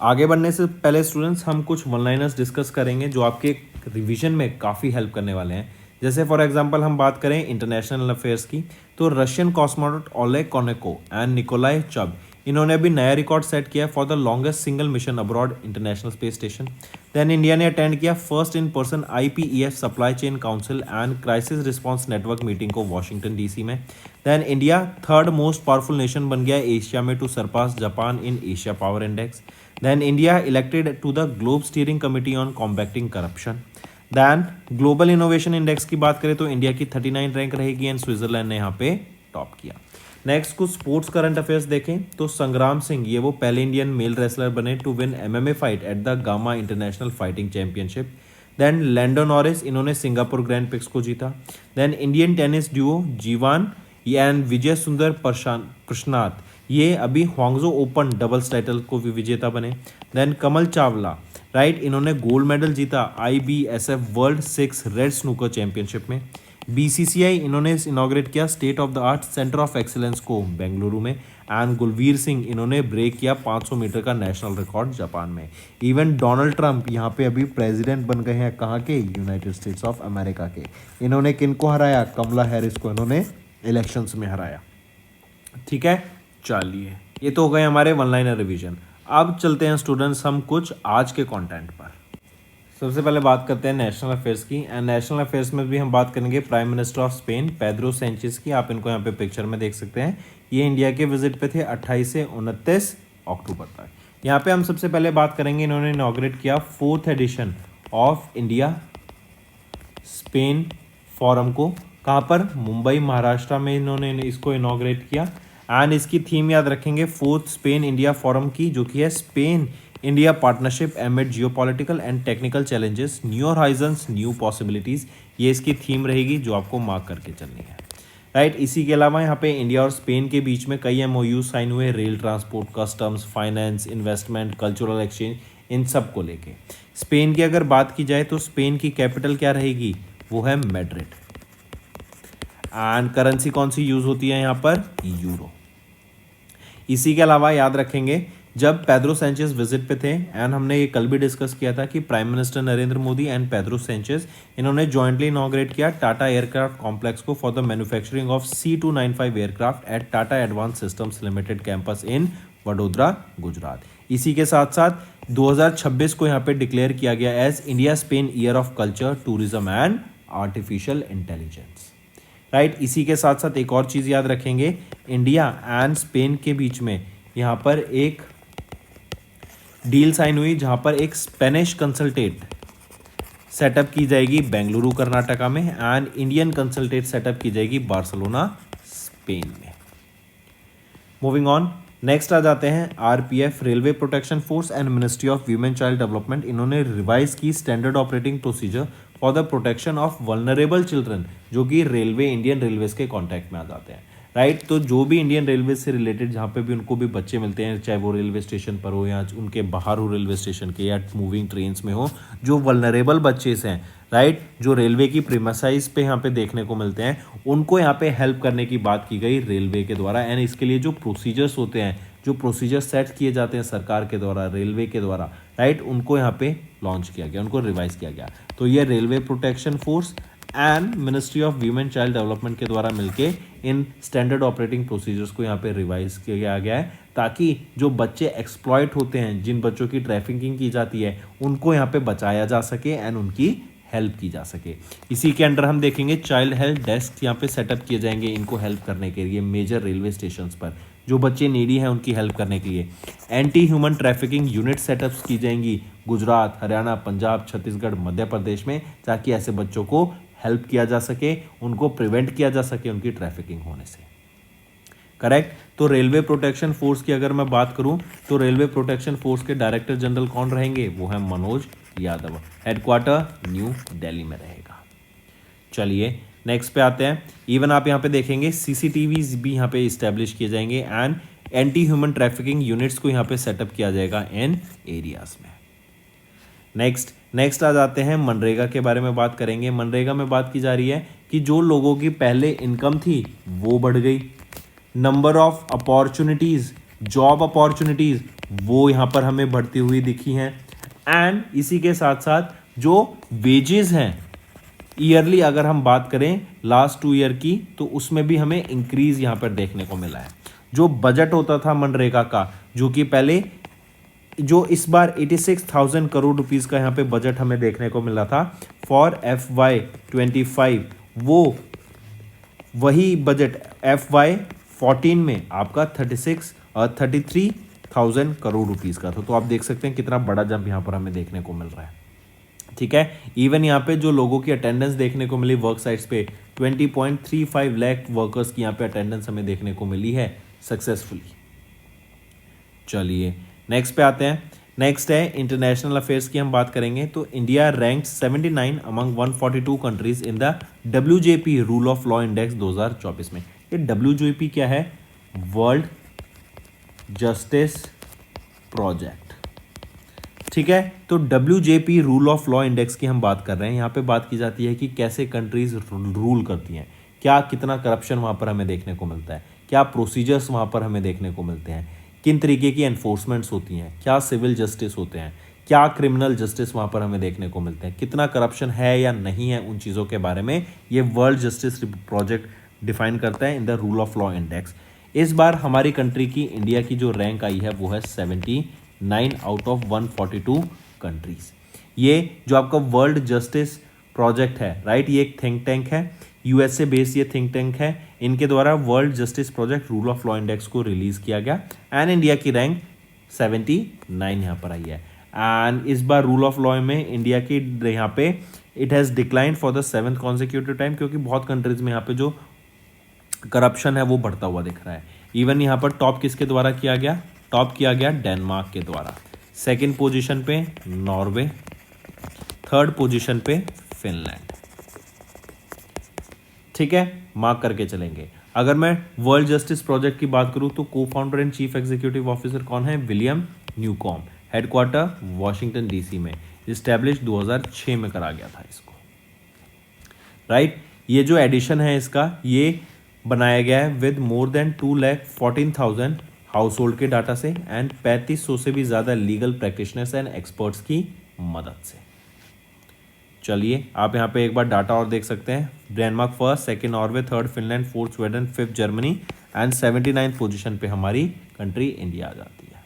आगे बढ़ने से पहले students, हम कुछ one liners discuss करेंगे जो आपके revision में काफ़ी हेल्प करने वाले हैं। जैसे फॉर एग्जांपल हम बात करें इंटरनेशनल अफेयर्स की, तो Russian cosmonaut Oleg Kononenko and Nikolai Chub, इन्होंने अभी नया रिकॉर्ड सेट किया for the longest single mission abroad International Space Station. Then India ने अटेंड किया first in person IPEF supply chain council and crisis response network meeting को Washington DC में। Then India third most powerful nation बन गया Asia में to surpass Japan in Asia power index. Then India elected to the globe steering committee on combating corruption. Then global innovation index की बात करें तो India की 39 rank रहेगी, and Switzerland ने यहाँ पे टॉप किया। नेक्स्ट कुछ स्पोर्ट्स करंट अफेयर्स देखें तो संग्राम सिंह, ये वो पहले इंडियन मेल रेसलर बने to win MMA fight at the Gamma international fighting championship. Then Lando Norris, इन्होंने सिंगापुर ग्रैंड प्रिक्स को जीता। Then Indian tennis duo Jeevan and Vijay Sundar कृष्णात, ये अभी ह्वांगझो ओपन डबल्स टाइटल को भी विजेता बने। देन कमल चावला, राइट, इन्होंने गोल्ड मेडल जीता IBSF world 6 red snooker championship में। BCCI, इन्होंने इनॉग्रेट किया state of the art centre of excellence को बेंगलुरु में। एंड गुलवीर सिंह, इन्होंने ब्रेक किया 500 मीटर का नेशनल रिकॉर्ड जापान में। इवन डोनाल्ड ट्रंप यहाँ पे अभी प्रेसिडेंट बन गए हैं, कहाँ के? यूनाइटेड स्टेट्स ऑफ अमेरिका के। इन्होंने किनको हराया? कमला हैरिस को इन्होंने इलेक्शंस में हराया। ठीक है, चलिए, ये तो हो गए हमारे वन लाइनर रिविजन। अब चलते हैं स्टूडेंट्स हम कुछ आज के कंटेंट पर। सबसे पहले बात करते हैं नेशनल अफेयर्स की, एंड नेशनल अफेयर्स में भी हम बात करेंगे prime minister of Spain Pedro Sanchez की। आप इनको यहाँ पे पिक्चर में देख सकते हैं। ये इंडिया के विजिट पे थे 28 से 29 अक्टूबर तक। यहाँ पे हम सबसे पहले बात करेंगे, इन्होंने इनॉग्रेट किया 4th edition of India Spain forum को। कहाँ पर? मुंबई महाराष्ट्र में इन्होंने इसको इनॉग्रेट किया। एंड इसकी थीम याद रखेंगे 4th स्पेन इंडिया फोरम की, जो कि है Spain India partnership एमिड geopolitical and technical challenges, new horizons new possibilities, ये इसकी थीम रहेगी जो आपको मार्क करके चलनी है। राइट, इसी के अलावा यहाँ पे इंडिया और स्पेन के बीच में कई MOU साइन हुए, rail transport, customs, finance, investment, cultural exchange, इन सब को लेके। स्पेन की अगर बात की जाए तो स्पेन की कैपिटल क्या रहेगी? वो है मैड्रिड। एंड करेंसी कौन सी यूज़ होती है यहाँ पर? यूरो। इसी के अलावा याद रखेंगे जब पेड्रो सैंचेज विजिट पे थे, एंड हमने ये कल भी डिस्कस किया था कि prime minister Narendra Modi and Pedro Sanchez इन्होंने जॉइंटली इनॉग्रेट किया टाटा एयरक्राफ्ट कॉम्प्लेक्स को for the manufacturing of C295 aircraft at Tata advance systems limited campus in Vadodara, Gujarat. इसी के साथ साथ 2026 को यहाँ पे डिक्लेयर किया गया as India Spain year of culture, tourism and artificial intelligence. Right, इसी के साथ साथ एक और चीज़ याद रखेंगे, इंडिया एंड स्पेन के बीच में यहाँ पर एक डील साइन हुई जहां पर एक स्पेनिश कंसल्टेट सेटअप की जाएगी बेंगलुरु कर्नाटका में, एंड इंडियन कंसल्टेट सेटअप की जाएगी बार्सिलोना, स्पेन में। मूविंग ऑन, नेक्स्ट आ जाते हैं RPF, railway protection force and ministry of women child development. इन्होंने रिवाइज की standard operating procedure for the protection of vulnerable children, जो कि रेलवे, इंडियन रेलवेज के कॉन्टैक्ट में आ जाते हैं। राइट, तो जो भी इंडियन रेलवे से रिलेटेड जहाँ पे भी उनको भी बच्चे मिलते हैं, चाहे वो रेलवे स्टेशन पर हो या उनके बाहर हो रेलवे स्टेशन के, या मूविंग ट्रेन्स में हो, जो वल्नरेबल बच्चे हैं, राइट, जो रेलवे की प्रीमाइसेस पे यहाँ पे देखने को मिलते हैं, उनको यहाँ पे हेल्प करने की बात की गई रेलवे के द्वारा। एंड इसके लिए जो प्रोसीजर्स होते हैं, जो प्रोसीजर सेट किए जाते हैं सरकार के द्वारा, रेलवे के द्वारा, राइट, उनको यहाँ पे लॉन्च किया गया, उनको रिवाइज किया गया। तो ये railway protection force and ministry of women child development के द्वारा मिलके इन स्टैंडर्ड ऑपरेटिंग प्रोसीजर्स को यहाँ पे रिवाइज किया गया है, ताकि जो बच्चे एक्सप्लॉइट होते हैं, जिन बच्चों की ट्रैफिकिंग की जाती है, उनको यहाँ पे बचाया जा सके एंड उनकी हेल्प की जा सके। इसी के अंडर हम देखेंगे चाइल्ड हेल्प डेस्क यहाँ पे सेटअप किए जाएंगे इनको हेल्प करने के लिए मेजर रेलवे स्टेशंस पर, जो बच्चे नीडी हैं उनकी हेल्प करने के लिए। Anti human trafficking unit setups की जाएंगी गुजरात, हरियाणा, पंजाब, छत्तीसगढ़, मध्य प्रदेश में, ताकि ऐसे बच्चों को हेल्प किया जा सके, उनको प्रिवेंट किया जा सके उनकी ट्रैफिकिंग होने से। करेक्ट। तो रेलवे प्रोटेक्शन फोर्स की अगर मैं बात करूं, तो रेलवे प्रोटेक्शन फोर्स के डायरेक्टर जनरल कौन रहेंगे? वो है मनोज यादव। हेडक्वार्टर न्यू दिल्ली में रहेगा। चलिए नेक्स्ट पे आते हैं। इवन आप यहाँ पे देखेंगे सीसीटीवीज भी यहाँ पे इस्टेब्लिश किए जाएंगे and anti human trafficking units को यहाँ पे सेटअप किया जाएगा इन एरियाज में। नेक्स्ट आ जाते हैं मनरेगा के बारे में बात करेंगे। मनरेगा में बात की जा रही है कि जो लोगों की पहले इनकम थी वो बढ़ गई, number of opportunities, job opportunities वो यहाँ पर हमें बढ़ती हुई दिखी हैं, एंड इसी के साथ साथ जो वेजेस हैं ईयरली अगर हम बात करें लास्ट 2 ईयर की, तो उसमें भी हमें इंक्रीज यहाँ पर देखने को मिला है। जो बजट होता था मनरेगा का, जो कि पहले जो इस बार 86,000 करोड़ रुपीस का यहाँ पे बजट हमें देखने को मिला था फॉर FY25, वो वही बजट FY14 में आपका 33,000 करोड़ रुपीस का था। तो आप देख सकते हैं कितना बड़ा जंप यहाँ पर हमें देखने को मिल रहा है। ठीक है। इवन यहाँ पे जो लोगों की अटेंडेंस देखने को मिली वर्क साइट्स पे 20.35 लाख वर्कर्स की यहाँ पे अटेंडेंस हमें देखने को मिली है सक्सेसफुली। चलिए नेक्स्ट पे आते हैं। नेक्स्ट है इंटरनेशनल अफेयर्स की हम बात करेंगे। तो India ranked 79 among 142 countries in the WJP rule of law index 2024 में। ये WJP क्या है? World justice project. ठीक है। तो WJP rule of law index की हम बात कर रहे हैं। यहाँ पे बात की जाती है कि कैसे कंट्रीज रूल करती हैं, क्या कितना करप्शन वहाँ पर हमें देखने को मिलता है, क्या प्रोसीजर्स वहाँ पर हमें देखने को मिलते हैं, किन तरीके की एनफोर्समेंट्स होती हैं, क्या सिविल जस्टिस होते हैं, क्या क्रिमिनल जस्टिस वहाँ पर हमें देखने को मिलते हैं, कितना करप्शन है या नहीं है, उन चीज़ों के बारे में ये वर्ल्ड जस्टिस प्रोजेक्ट डिफाइन करता है in the rule of law index. इस बार हमारी कंट्री की, इंडिया की जो रैंक आई है वो है 79 आउट ऑफ 142 कंट्रीज। ये जो आपका वर्ल्ड जस्टिस प्रोजेक्ट है, राइट, ये एक थिंक टैंक है, USA बेस्ड ये थिंक टैंक है। इनके द्वारा world justice project rule of law index को रिलीज किया गया एंड इंडिया की रैंक 79 यहाँ पर आई है। एंड इस बार रूल ऑफ लॉ में इंडिया की यहाँ पे it has declined for the 7th consecutive time, क्योंकि बहुत कंट्रीज में यहाँ पे जो करप्शन है वो बढ़ता हुआ दिख रहा है। इवन यहाँ पर टॉप किसके द्वारा किया गया? टॉप किया गया डेनमार्क के द्वारा। 2nd पोजीशन पे नॉर्वे, 3rd पोजीशन पे फिनलैंड। ठीक है, मार्क करके चलेंगे। अगर मैं वर्ल्ड जस्टिस प्रोजेक्ट की बात करूं तो को founder and chief executive officer कौन है? William Newcom. Headquarter Washington DC में। इस्टेब्लिश 2006 में करा गया था इसको, राइट। ये जो एडिशन है इसका, ये बनाया गया है with more than 2,14,000 house hold के डाटा से एंड 3500 से भी ज़्यादा लीगल प्रैक्टिशनर्स एंड एक्सपर्ट्स की मदद से। चलिए आप यहाँ पे एक बार डाटा और देख सकते हैं। Denmark first, second Norway, third Finland, fourth Sweden, fifth Germany and 79 position पे हमारी कंट्री इंडिया आ जाती है।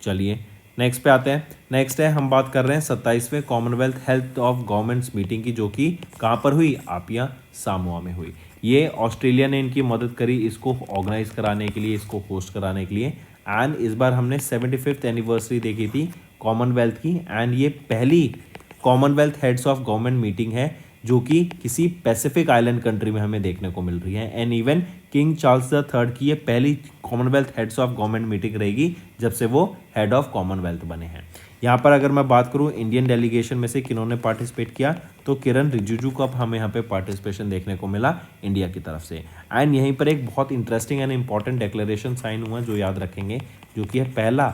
चलिए नेक्स्ट पे आते हैं। नेक्स्ट है हम बात कर रहे हैं 27वें Commonwealth health of governments meeting की, जो कि कहाँ पर हुई, आपिया सामोआ में हुई। ये ऑस्ट्रेलिया ने इनकी मदद करी इसको ऑर्गेनाइज कराने के लिए, इसको होस्ट कराने के लिए। एंड इस बार हमने 75th एनिवर्सरी देखी थी कॉमनवेल्थ की। एंड ये पहली Commonwealth heads of government meeting है जो कि किसी पैसिफिक आइलैंड कंट्री में हमें देखने को मिल रही है। And even king Charles the third की ये पहली Commonwealth heads of government meeting रहेगी जब से वो हेड ऑफ कॉमनवेल्थ बने हैं। यहाँ पर अगर मैं बात करूँ इंडियन डेलीगेशन में से किन्होंने पार्टिसिपेट किया, तो किरण रिजिजू का हमें यहाँ पे पार्टिसिपेशन देखने को मिला इंडिया की तरफ से। एंड यहीं पर एक बहुत interesting and important declaration sign हुआ जो याद रखेंगे, जो कि है पहला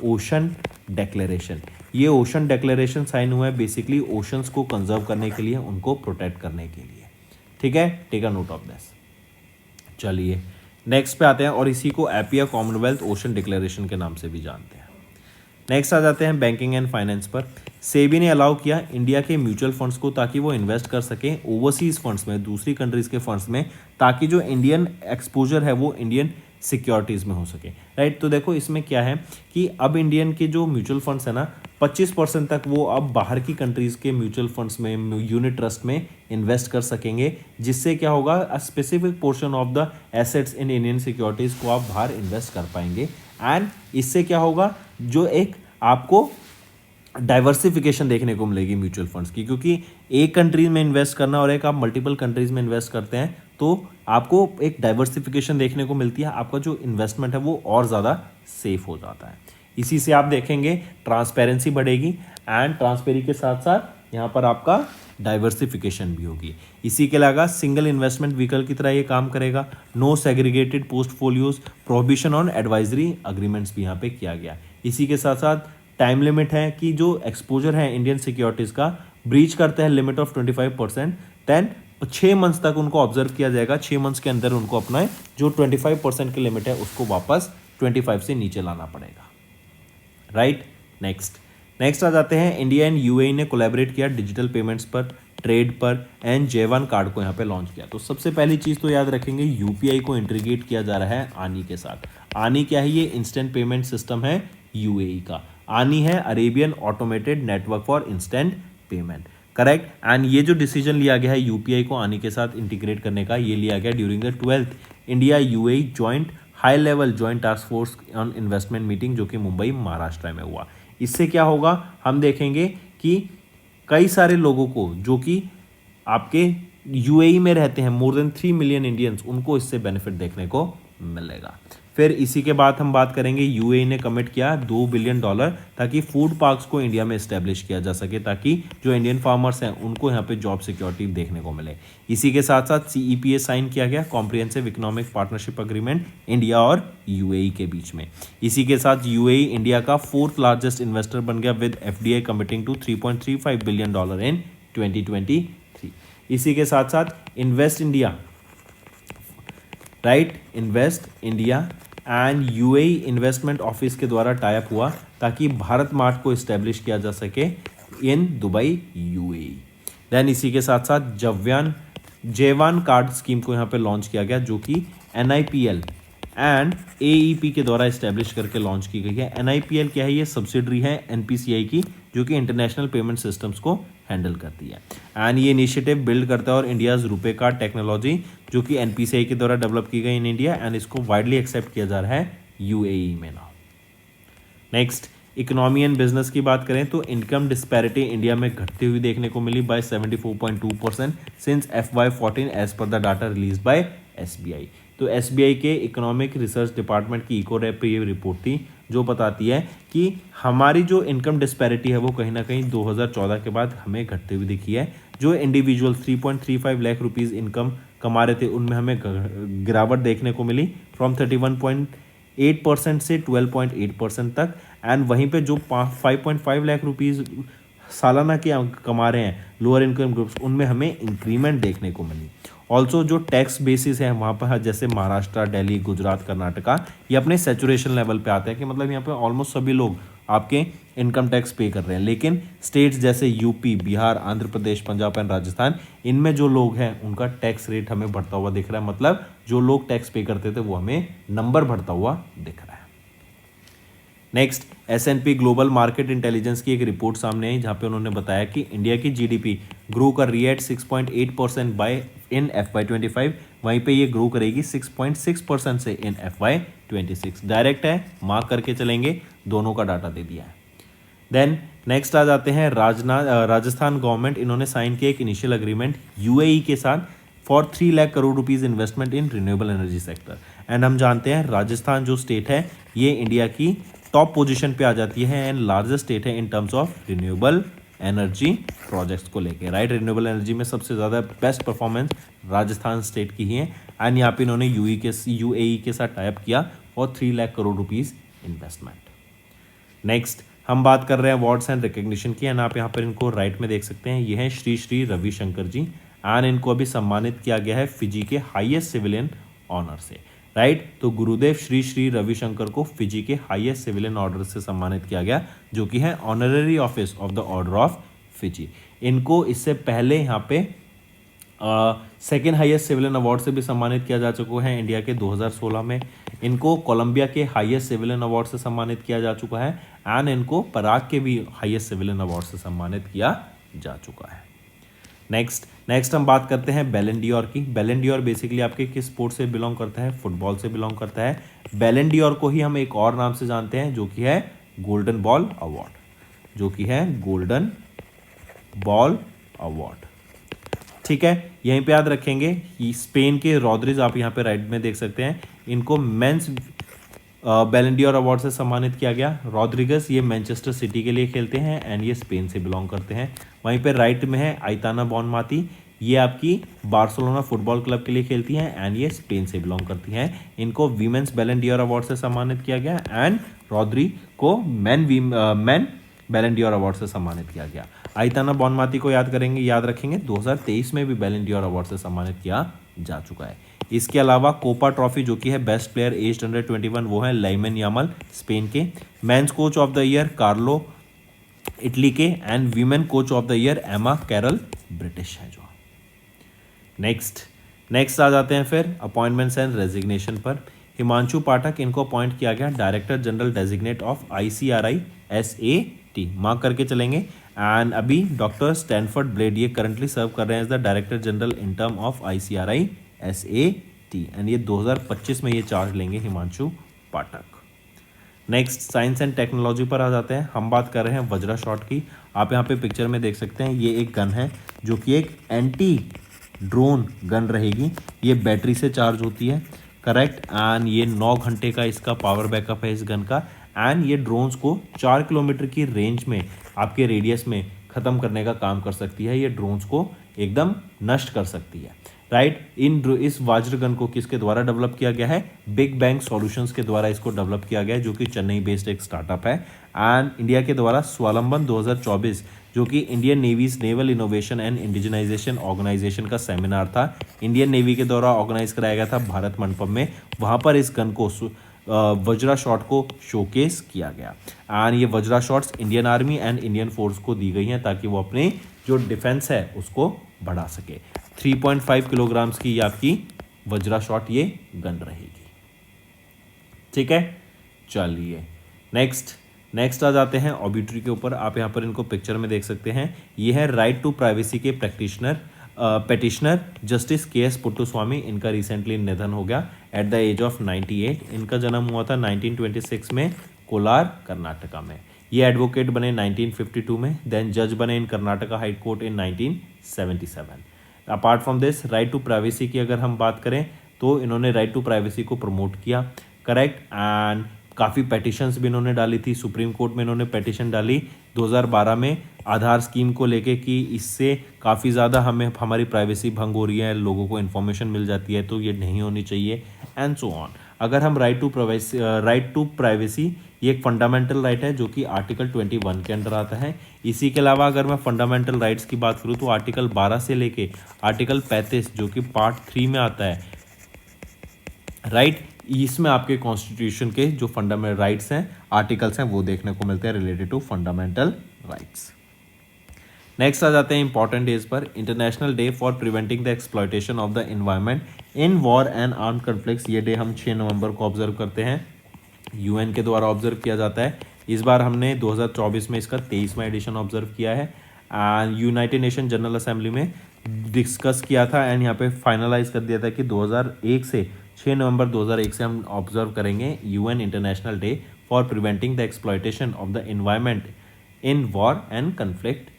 ओशन डिक्लेरेशन। ये ओशन डिक्लेरेशन साइन हुआ है बेसिकली ओशंस को कंजर्व करने के लिए, उनको प्रोटेक्ट करने के लिए। ठीक है, take a note of this. चलिए नेक्स्ट पे आते हैं और इसी को एपिया कॉमनवेल्थ ओशन डिक्लेरेशन के नाम से भी जानते हैं। नेक्स्ट आ जाते हैं बैंकिंग एंड फाइनेंस पर। सेबी ने अलाउ किया इंडिया के म्यूचुअल फंड्स को ताकि वो इन्वेस्ट कर सकें ओवरसीज फंड्स में, दूसरी कंट्रीज के फंड्स में, ताकि जो इंडियन एक्सपोजर है वो इंडियन सिक्योरिटीज़ में हो सके। राइट, तो देखो इसमें क्या है कि अब इंडियन के जो म्यूचुअल फंड्स है ना 25% तक वो अब बाहर की कंट्रीज़ के म्यूचुअल फंड्स में, यूनिट ट्रस्ट में इन्वेस्ट कर सकेंगे, जिससे क्या होगा a specific portion of the assets in Indian securities को आप बाहर इन्वेस्ट कर पाएंगे। एंड इससे क्या होगा, जो एक आपको डाइवर्सिफिकेशन देखने को मिलेगी म्यूचुअल फंड्स की, क्योंकि एक कंट्री में इन्वेस्ट करना और एक आप मल्टीपल कंट्रीज में इन्वेस्ट करते हैं तो आपको एक डाइवर्सिफिकेशन देखने को मिलती है, आपका जो इन्वेस्टमेंट है वो और ज़्यादा सेफ हो जाता है। इसी से आप देखेंगे ट्रांसपेरेंसी बढ़ेगी एंड ट्रांसपेरेंसी के साथ साथ यहाँ पर आपका डाइवर्सिफिकेशन भी होगी। इसी के अलावा सिंगल इन्वेस्टमेंट व्हीकल की तरह ये काम करेगा। No segregated portfolios, prohibition on advisory agreements भी यहाँ पे किया गया। इसी के साथ साथ टाइम लिमिट है कि जो एक्सपोजर है इंडियन सिक्योरिटीज़ का ब्रीच करते हैं लिमिट ऑफ 25%, देन 6 मंथ्स तक उनको ऑब्जर्व किया जाएगा। 6 मंथ्स के अंदर उनको अपना जो 25% की लिमिट है उसको वापस 25 से नीचे लाना पड़ेगा। राइट, नेक्स्ट आ जाते हैं। इंडिया एंड यूएई ने कोलैबोरेट किया डिजिटल पेमेंट्स पर, ट्रेड पर एंड J1 कार्ड को यहाँ पे लॉन्च किया। तो सबसे पहली चीज़ तो याद रखेंगे यूपीआई को इंटीग्रेट किया जा रहा है आनी के साथ। आनी क्या है, ये इंस्टेंट पेमेंट सिस्टम है यूएई का। आनी है Arabian automated network for instant payment, correct. And ये जो डिसीजन लिया गया है यूपीआई को आनी के साथ इंटीग्रेट करने का, ये लिया गया during the 12th India UAE joint high level joint task force on investment meeting, जो कि मुंबई महाराष्ट्र में हुआ। इससे क्या होगा, हम देखेंगे कि कई सारे लोगों को जो कि आपके यूएई में रहते हैं, मोर देन 3 मिलियन इंडियंस, उनको इससे बेनिफिट देखने को मिलेगा। फिर इसी के बाद हम बात करेंगे यूएई ने कमिट किया $2 बिलियन ताकि फूड पार्क्स को इंडिया में इस्टेब्लिश किया जा सके, ताकि जो इंडियन फार्मर्स हैं उनको यहाँ पे जॉब सिक्योरिटी देखने को मिले। इसी के साथ साथ CEPA साइन किया गया, comprehensive economic partnership agreement India और यूएई के बीच में। इसी के साथ यूएई इंडिया का 4th लार्जेस्ट इन्वेस्टर बन गया with FDI committing to $3.35 billion in 2023। इसी के साथ साथ invest India, right, invest India and UAE investment office के द्वारा टाइप हुआ ताकि भारत मार्ट को इस्टेब्लिश किया जा सके इन दुबई यूएई। देन इसी के साथ साथ J1 कार्ड स्कीम को यहाँ पे लॉन्च किया गया, जो कि NIPL एंड AEP के द्वारा इस्टेब्लिश करके लॉन्च की गई है। NIPL क्या है, ये सब्सिडरी है NPCI की, जो कि इंटरनेशनल पेमेंट सिस्टम्स को हैंडल करती है। एंड ये इनिशिएटिव बिल्ड करता है और इंडियाज़ रुपे कार्ड टेक्नोलॉजी, जो कि NPCI के द्वारा डेवलप की गई इन इंडिया, एंड इसको वाइडली एक्सेप्ट किया जा रहा है UAE में now. Next, economy and business की बात करें तो इनकम डिस्पैरिटी इंडिया में घटती हुई देखने को मिली by 74.2% since FY14 as per the data release by SBI। तो SBI के इकोनॉमिक रिसर्च डिपार्टमेंट की इकोरैप ये रिपोर्ट थी जो बताती है कि हमारी जो इनकम डिस्पैरिटी है वो कहीं ना कहीं 2014 के बाद हमें घटती हुई दिखी है। जो इंडिविजुअल 3.35 लाख रुपीज़ इनकम कमा रहे थे उनमें हमें गिरावट देखने को मिली फ्रॉम 31.8% से 12.8% तक। एंड वहीं पे जो 5.5 लाख रुपीज़ सालाना के कमा रहे हैं लोअर इनकम ग्रुप्स, उनमें हमें इंक्रीमेंट देखने को मिली। ऑल्सो जो टैक्स बेसिस है वहाँ पर जैसे महाराष्ट्र, दिल्ली, गुजरात, कर्नाटका, ये अपने सेचुरेशन लेवल पे आते हैं कि मतलब यहाँ पे ऑलमोस्ट सभी लोग आपके इनकम टैक्स पे कर रहे हैं। लेकिन स्टेट्स जैसे यूपी, बिहार, आंध्र प्रदेश, पंजाब एंड राजस्थान, इनमें जो लोग हैं उनका टैक्स रेट हमें बढ़ता हुआ दिख रहा है, मतलब जो लोग टैक्स पे करते थे वो हमें नंबर बढ़ता हुआ दिख रहा है। Next, S&P global market intelligence की एक रिपोर्ट सामने आई जहां पे उन्होंने बताया कि इंडिया की जीडीपी ग्रो कर रही है 6.8% बाय इन FY25, वहीं पे ये ग्रो करेगी 6.6% से इन FY26। डायरेक्ट है, मार्क करके चलेंगे, दोनों का डाटा दे दिया है। देन नेक्स्ट आ जाते हैं राजस्थान गवर्नमेंट, इन्होंने साइन किया एक इनिशियल एग्रीमेंट UAE के साथ for 3 lakh crore rupees investment in renewable energy sector. And हम जानते हैं राजस्थान जो स्टेट है ये इंडिया की टॉप पोजीशन पे आ जाती है एंड लार्जेस्ट स्टेट है in terms of renewable energy projects को लेके, राइट। रिन्यूएबल एनर्जी में सबसे ज़्यादा बेस्ट परफॉर्मेंस राजस्थान स्टेट की ही है। एंड यहाँ पे इन्होंने UAE के साथ टाइप किया for 3 lakh crore rupees investment. Next हम बात कर रहे हैं अवार्ड्स एंड रिकग्निशन की, एंड आप यहाँ पर इनको राइट में देख सकते हैं, ये है श्री श्री रविशंकर जी, एंड इनको अभी सम्मानित किया गया है फिजी के हाईएस्ट सिविलियन ऑनर से, राइट। तो गुरुदेव श्री श्री रविशंकर को फिजी के हाईएस्ट सिविलियन ऑर्डर से सम्मानित किया गया जो कि है honorary office of the order of Fiji. इनको इससे पहले यहाँ पे सेकेंड हाईएस्ट सिविलियन अवार्ड से भी सम्मानित किया जा चुका है इंडिया के 2016 में। इनको कोलंबिया के हाईएस्ट सिविलियन अवार्ड से सम्मानित किया जा चुका है एंड इनको पराग के भी हाईएस्ट सिविलियन अवार्ड से सम्मानित किया जा चुका है। नेक्स्ट हम बात करते हैं बैलन डियोर की। बैलन डियोर बेसिकली आपके किस स्पोर्ट से बिलोंग करता है? फुटबॉल से बिलोंग करता है। बैलन डियोर को ही हम एक और नाम से जानते हैं जो कि है गोल्डन बॉल अवार्ड, जो कि है गोल्डन बॉल अवार्ड, ठीक है। यहीं पे याद रखेंगे कि स्पेन के रॉड्रिग्स, आप यहाँ पे राइट में देख सकते हैं, इनको मेंस बैलन डियोर अवार्ड से सम्मानित किया गया। रॉड्रिगस ये मैनचेस्टर सिटी के लिए खेलते हैं एंड ये स्पेन से बिलोंग करते हैं। वहीं पे राइट में है आइताना बॉनमाती, ये आपकी बार्सिलोना फुटबॉल क्लब के लिए खेलती हैं एंड ये स्पेन से बिलोंग करती हैं। इनको वीमेंस बैलन डियोर अवार्ड से सम्मानित किया गया एंड रॉड्री को मैन बैलन डियोर अवार्ड से सम्मानित किया गया। आइताना बॉनमाती को याद रखेंगे 2023 में भी बैलन डियोर अवार्ड से सम्मानित किया जा चुका है। इसके अलावा कोपा ट्रॉफी जो कि है बेस्ट प्लेयर एज्ड अंडर 21 वो है लाइमन यामल स्पेन के। Men's coach of the year Carlo Italy के and women coach of the year Emma Carroll British है जो। नेक्स्ट आ जाते हैं फिर अपॉइंटमेंट्स एंड रेजिग्नेशन पर। हिमांशु पाठक, इनको अपॉइंट किया गया director general designate of ICRI SAT, mark करके चलेंगे। एंड अभी डॉक्टर स्टैनफोर्ड ब्लेड ये करंटली सर्व कर रहे हैं as the director general in term of ICRI SAT and ये 2025 में ये चार्ज लेंगे Himanshu Pathak. Next science and technology पर आ जाते हैं। हम बात कर रहे हैं वज्रा शॉट की। आप यहाँ पे पिक्चर में देख सकते हैं, ये एक गन है जो कि एक एंटी ड्रोन गन रहेगी। ये बैटरी से चार्ज होती है, करेक्ट। एंड ये 9 घंटे का इसका पावर बैकअप है इस गन का। एंड ये ड्रोन्स को 4 किलोमीटर की रेंज में आपके रेडियस में ख़त्म करने का काम कर सकती है। ये ड्रोन्स को एकदम नष्ट कर सकती है, राइट। इस वज्र गन को किसके द्वारा डेवलप किया गया है? बिग बैंग सॉल्यूशंस के द्वारा इसको डेवलप किया गया है जो कि चेन्नई बेस्ड एक स्टार्टअप है। एंड इंडिया के द्वारा स्वावलंबन 2024 जो कि Indian navy's naval innovation and indigenisation organisation का सेमिनार था, इंडियन नेवी के द्वारा ऑर्गेनाइज कराया गया था भारत मंडपम में। वहाँ पर इस गन को वज्रा शॉट को शोकेस किया गया। एंड ये Vajra shots Indian army and Indian force को दी गई हैं ताकि वो अपने जो डिफेंस है उसको बढ़ा सके। 3.5 किलोग्राम्स की ये आपकी वज्रा शॉट ये गन रहेगी, ठीक है। चलिए नेक्स्ट आ जाते हैं ऑबिटरी के ऊपर। आप यहाँ पर इनको पिक्चर में देख सकते हैं, ये है राइट टू प्राइवेसी के पेटिशनर जस्टिस KS पुट्टुस्वामी। इनका रिसेंटली निधन हो गया एट द एज ऑफ 98। इनका जन्म हुआ था 1926 में कोलार कर्नाटका में। ये एडवोकेट बने 1952 में, देन जज बने in Karnataka high court in 1977। Apart from this right to privacy की अगर हम बात करें तो इन्होंने राइट टू प्राइवेसी को प्रमोट किया, करेक्ट। एंड काफ़ी पेटिशंस भी इन्होंने डाली थी, सुप्रीम कोर्ट में इन्होंने पेटिशन डाली 2012 में आधार स्कीम को लेके कि इससे काफ़ी ज़्यादा हमारी प्राइवेसी भंग हो रही है, लोगों को इन्फॉर्मेशन मिल जाती है तो ये नहीं होनी चाहिए एंड सो ऑन। अगर हम राइट टू प्राइवेसी ये एक फंडामेंटल राइट है जो कि आर्टिकल 21 के अंडर आता है। इसी के अलावा अगर मैं फंडामेंटल राइट्स की बात करूँ तो आर्टिकल 12 से लेके आर्टिकल 35 जो कि पार्ट 3 में आता है, राइट, इसमें आपके कॉन्स्टिट्यूशन के जो फंडामेंटल राइट्स हैं, आर्टिकल्स हैं, वो देखने को मिलते हैं related to fundamental rights. Next आ जाते हैं इंपॉर्टेंट डेज पर। International day for preventing the exploitation of the environment in war and armed conflicts. ये डे हम 6 नवंबर को ऑब्जर्व करते हैं, यूएन के द्वारा ऑब्जर्व किया जाता है। इस बार हमने 2024 में इसका 23वां एडिशन ऑब्जर्व किया है and United nation general assembly में डिस्कस किया था एंड यहाँ पे फाइनलाइज कर दिया था कि 2001 से 6 नवंबर 2001 से हम ऑब्जर्व करेंगे UN international day for preventing the exploitation of the environment in war and conflict.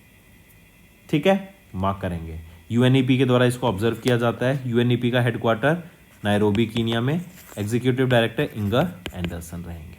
ठीक है, मार्क करेंगे। यूएनईपी के द्वारा इसको ऑब्जर्व किया जाता है। यूएनईपी का हेडक्वार्टर नायरोबी कीनिया में, एग्जीक्यूटिव डायरेक्टर इंगर एंडरसन रहेंगे।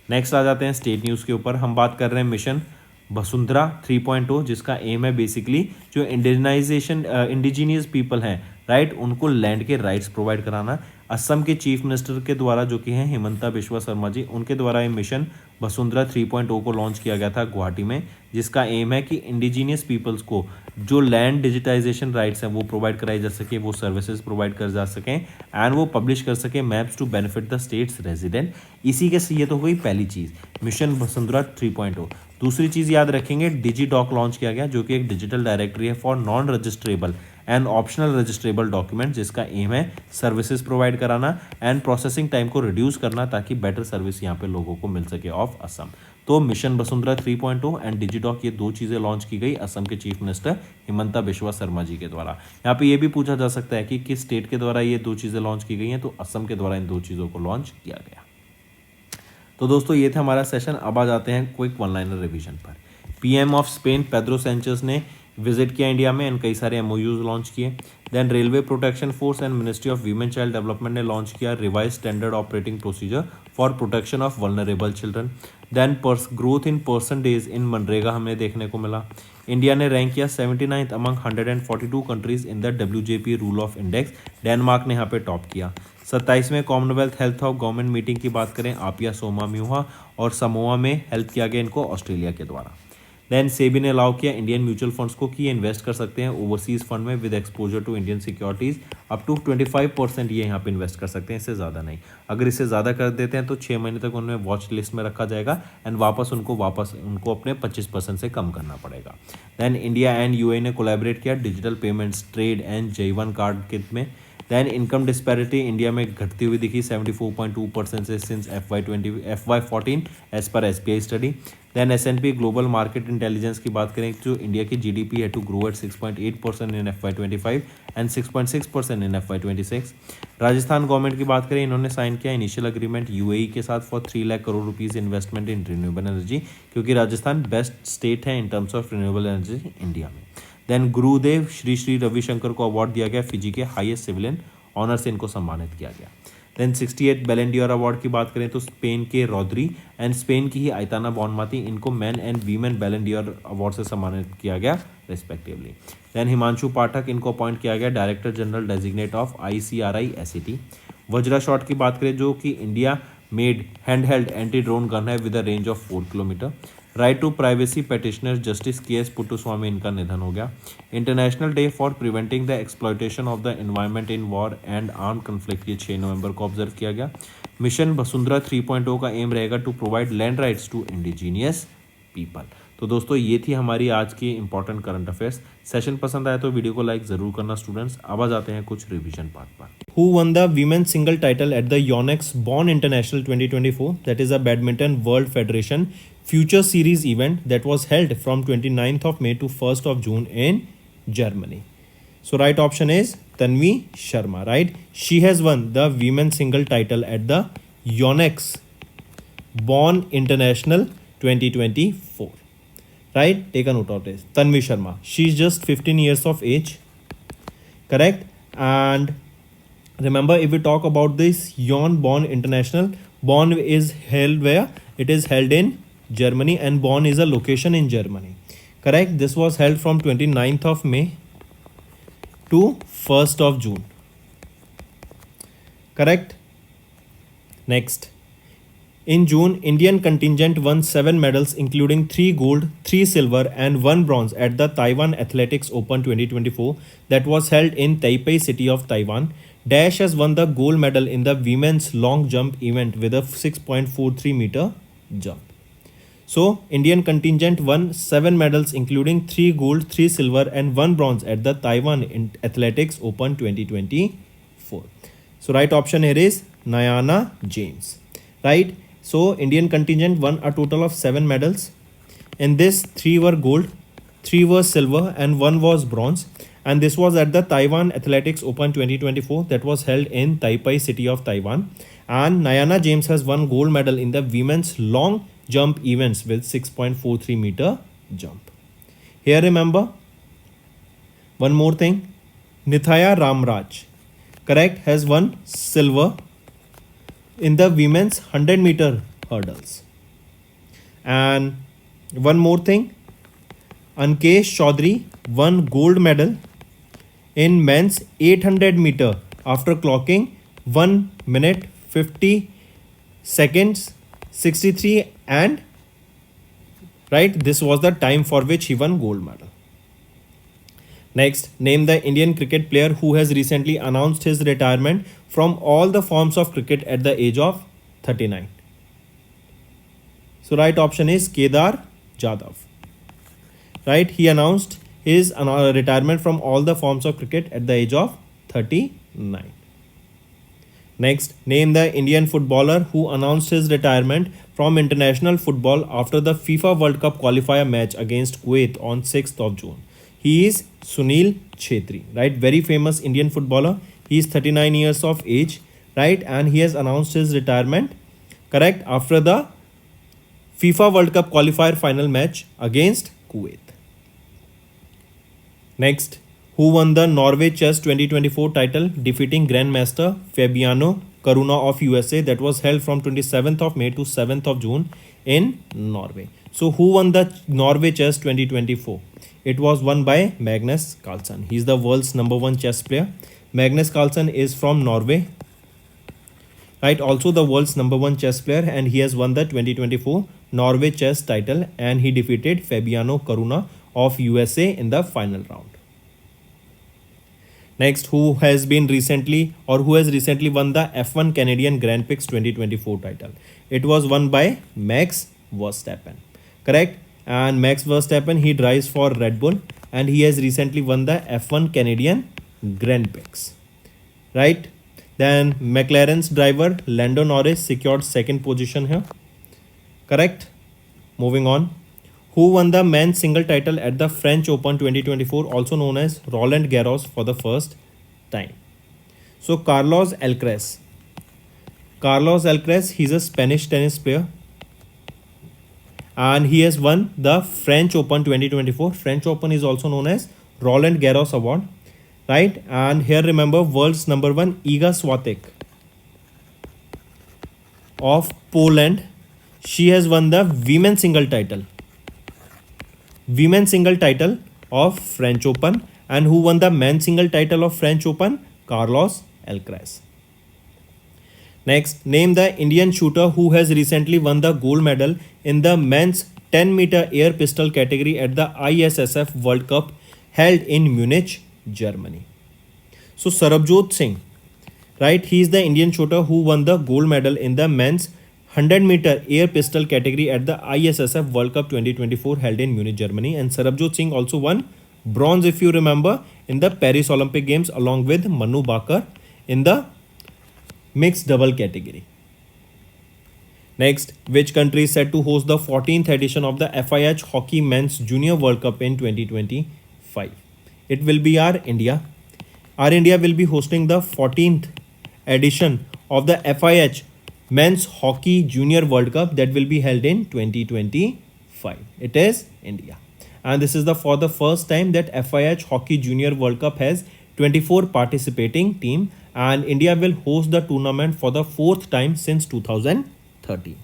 नेक्स्ट आ जाते हैं स्टेट न्यूज़ के ऊपर। हम बात कर रहे हैं मिशन वसुंधरा 3.0 जिसका एम है बेसिकली जो इंडिजीनियस पीपल हैं, राइट, उनको लैंड के राइट्स प्रोवाइड कराना। असम के चीफ मिनिस्टर के द्वारा जो कि हैं हिमंता बिश्वा शर्मा जी, उनके द्वारा ये मिशन वसुंधरा 3.0 को लॉन्च किया गया था गुवाहाटी में, जिसका एम है कि इंडिजीनियस पीपल्स को जो लैंड डिजिटाइजेशन राइट्स हैं वो प्रोवाइड कराई जा सके, वो सर्विसेज प्रोवाइड कर जा सकें एंड वो पब्लिश कर सकें maps to benefit the states resident. इसी के ये तो हुई पहली चीज़, मिशन वसुंधरा 3.0। दूसरी चीज़ याद रखेंगे, डिजी डॉक लॉन्च किया गया जो कि एक डिजिटल डायरेक्टरी है for non registrable and optional registrable document, जिसका एम है सर्विसेज प्रोवाइड कराना एंड प्रोसेसिंग टाइम को रिड्यूस करना ताकि बेटर सर्विस यहाँ पे लोगों को मिल सके ऑफ असम। तो मिशन वसुंधरा 3.0 एंड डिजिडॉक ये दो चीज़ें लॉन्च की गई असम के चीफ मिनिस्टर हिमंता बिश्वा शर्मा जी के द्वारा। यहाँ पे ये भी पूछा जा सकता है कि किस स्टेट के द्वारा ये दो चीज़ें लॉन्च की गई हैं, तो असम के द्वारा इन दो चीज़ों को लॉन्च किया गया। तो दोस्तों ये था हमारा सेशन। अब आ जाते हैं क्विक वन लाइनर रिवीजन पर। PM of Spain Pedro Sanchez ने विजिट किया इंडिया में एंड कई सारे एमओयूज लॉन्च किए। Then railway protection force and ministry of women child development ने लॉन्च किया revise standard operating procedure for protection of vulnerable children. Then growth in person days in मनरेगा हमें देखने को मिला। इंडिया ने रैंक किया 79th among 142 countries in the WJP rule of index. Denmark ने यहाँ पे टॉप किया। 27वें Commonwealth health of government meeting की बात करें, आपिया सोमा म्यूहा और समोआ में हेल्प किया गया इनको ऑस्ट्रेलिया के द्वारा। देन सेबी ने अलाउ किया इंडियन म्यूचुअल फंड्स को कि इन्वेस्ट कर सकते हैं ओवरसीज फंड में with exposure to Indian securities up to 25% ये यहाँ पे इन्वेस्ट कर सकते हैं, इससे ज़्यादा नहीं। अगर इससे ज़्यादा कर देते हैं तो 6 महीने तक उन्हें वॉच लिस्ट में रखा जाएगा एंड वापस उनको अपने 25% से कम करना पड़ेगा। देन इंडिया एंड यूएई ने कोलैबोरेट किया digital payments trade and J1 card kit में। देन इनकम डिस्पैरिटी इंडिया में घटती हुई दिखी 74.2% से since FY14 as per SBI स्टडी। Then S&P global market intelligence की बात करें जो इंडिया की GDP है to grow at 6.8% in FY25 and 6.6% in FY26। Rajasthan government की बात करें, इन्होंने साइन किया इनिशियल अग्रीमेंट यूएई के साथ for 3 lakh crore rupees investment in renewable energy, क्योंकि राजस्थान बेस्ट स्टेट है in terms of renewable energy India में। देन गुरुदेव श्री श्री रविशंकर को अवार्ड दिया गया, फिजी के हाईएस्ट सिविलियन ऑनर से इनको सम्मानित किया गया। देन 68 बैलन डी ऑर अवार्ड की बात करें तो स्पेन के रॉद्री एंड स्पेन की ही आइताना बॉनमाती, इनको मैन एंड वीमेन बैलन डी ऑर अवार्ड से सम्मानित किया गया रिस्पेक्टिवली। देन हिमांशु पाठक इनको अपॉइंट किया गया director general designate of ICRI SAT। Vajra shot की बात करें जो कि India made hand held anti drone gun है with a range of 4 kilometre. Right to privacy petitioner justice KS Puttaswamy इनका निधन हो गया। International day for preventing the exploitation of the environment in war and armed conflict ये 6 नवंबर को observe किया गया। Mission Vasundhara 3.0 का एम रहेगा to provide land rights to indigenous people. तो दोस्तों ये थी हमारी आज की इंपॉर्टेंट करंट अफेयर्स। सेशन पसंद आया तो वीडियो को लाइक जरूर करना स्टूडेंट्स। अब आ जाते हैं कुछ रिवीजन पार्ट पर। Who won the women's single title at the Yonex Bonn International 2024? That is a Badminton World Federation Future Series event that was held from 29th of May to 1st of June in Germany. So right option is Tanvi Sharma, right? She has won the women's single title at the Yonex Bonn International 2024. Right? Take a note of this. Tanvi Sharma. She is just 15 years of age. Correct? And remember, if we talk about this Bonn International, Bonn is held where? It is held in Germany and Bonn is a location in Germany. Correct? This was held from 29th of May to 1st of June. Correct? Next, in June, Indian contingent won 7 medals including 3 gold, 3 silver and 1 bronze at the Taiwan Athletics Open 2024 that was held in Taipei city of Taiwan. Dash has won the gold medal in the women's long jump event with a 6.43 meter jump. So, Indian contingent won 7 medals including 3 gold, 3 silver and 1 bronze at the Taiwan Athletics Open 2024. So, right option here is Nayana James. Right? So, Indian contingent won a total of 7 medals. In this, 3 were gold, 3 were silver and 1 was bronze. And this was at the Taiwan Athletics Open 2024 that was held in Taipei city of Taiwan. And Nayana James has won gold medal in the women's long jump events with 6.43 meter jump. Here remember, one more thing, Nithaya Ramraj, correct, has won silver in the women's 100 meter hurdles. And one more thing, Ankesh Chaudhary won gold medal in men's 800 meter after clocking 1 minute 50 seconds 63 and right, this was the time for which he won gold medal. Next, name the Indian cricket player who has recently announced his retirement from all the forms of cricket at the age of 39. So right option is Kedar Jadhav. Right, he announced his retirement from all the forms of cricket at the age of 39. Next, name the Indian footballer who announced his retirement from international football after the FIFA World Cup qualifier match against Kuwait on 6th of June. He is Sunil Chhetri, right? Very famous Indian footballer. He is 39 years of age, right? And he has announced his retirement, correct, after the FIFA World Cup qualifier final match against Kuwait. Next, who won the Norway Chess 2024 title, defeating Grandmaster Fabiano Caruana of USA that was held from 27th of May to 7th of June in Norway. So, who won the Norway Chess 2024? It was won by Magnus Carlsen. He is the world's #1 chess player. Magnus Carlsen is from Norway, right? Also the world's #1 chess player, and he has won the 2024 Norway Chess title, and he defeated Fabiano Caruana of USA in the final round. Next, who has recently won the F1 Canadian Grand Prix 2024 title? It was won by Max Verstappen, correct? And Max Verstappen, he drives for Red Bull and he has recently won the F1 Canadian Grand Prix, right? Then McLaren's driver Lando Norris secured second position here, correct? Moving on. Who won the men's single title at the French Open 2024, also known as Roland Garros, for the first time? So Carlos Alcaraz. Carlos Alcaraz, he's a Spanish tennis player. And he has won the French Open 2024. French Open is also known as Roland Garros Award, right? And here remember, world's #1 Iga Swiatek of Poland. She has won the women's single title. Women's single title of French Open. And who won the men's single title of French Open? Carlos Alcaraz. Next, name the Indian shooter who has recently won the gold medal in the men's 10-meter air pistol category at the ISSF World Cup held in Munich, Germany. So Sarabjot Singh, right? He is the Indian shooter who won the gold medal in the men's 100-meter air pistol category at the ISSF World Cup 2024 held in Munich, Germany. And Sarabjot Singh also won bronze, if you remember, in the Paris Olympic Games along with Manu Bakar in the mixed double category. Next, which country is set to host the 14th edition of the FIH Hockey Men's Junior World Cup in 2025? It will be our India. Our India will be hosting the 14th edition of the FIH Men's Hockey Junior World Cup that will be held in 2025. It is India. And this is for the first time that FIH Hockey Junior World Cup has 24 participating teams, and India will host the tournament for the 4th time since 2013.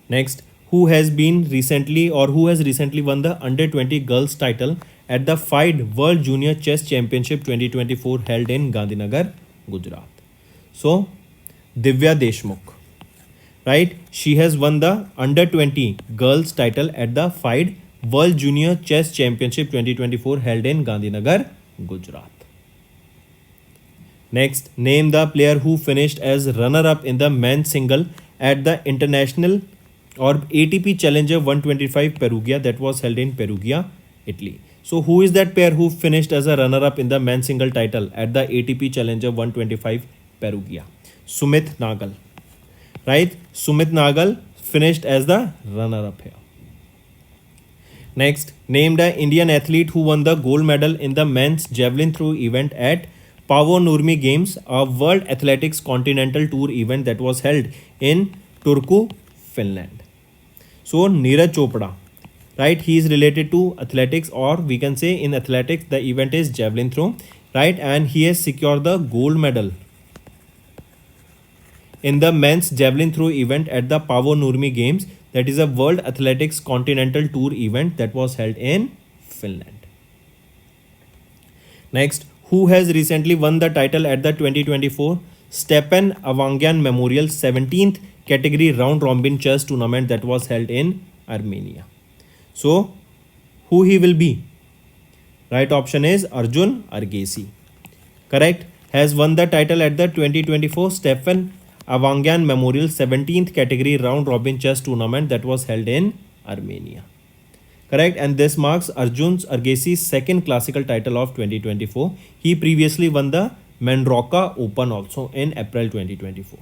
Next, who has recently won the under-20 girls title at the FIDE World Junior Chess Championship 2024 held in Gandhinagar, Gujarat? So Divya Deshmukh. Right? She has won the under 20 girls title at the FIDE World Junior Chess Championship 2024 held in Gandhinagar, Gujarat. Next, name the player who finished as runner-up in the men's single at the International or ATP Challenger 125 Perugia that was held in Perugia, Italy. So, who is that player who finished as a runner-up in the men's single title at the ATP Challenger 125 Perugia? Sumit Nagal. Right? Sumit Nagal finished as the runner-up here. Next, name the Indian athlete who won the gold medal in the men's javelin throw event at Paavo Nurmi Games, a World Athletics Continental Tour event that was held in Turku, Finland. So, Neeraj Chopra, right? He is related to athletics, or we can say in athletics, the event is javelin throw, right? And he has secured the gold medal in the men's javelin throw event at the Paavo Nurmi Games, that is a World Athletics Continental Tour event that was held in Finland. Next, who has recently won the title at the 2024 Stepan Avangyan Memorial 17th category round robin chess tournament that was held in Armenia? So, who he will be? Right option is Arjun Argesi. Correct. Has won the title at the 2024 Stepan Avangyan Memorial 17th category round robin chess tournament that was held in Armenia. Correct, and this marks Arjun Argesi's second classical title of 2024. He previously won the Mendroka Open also in April 2024.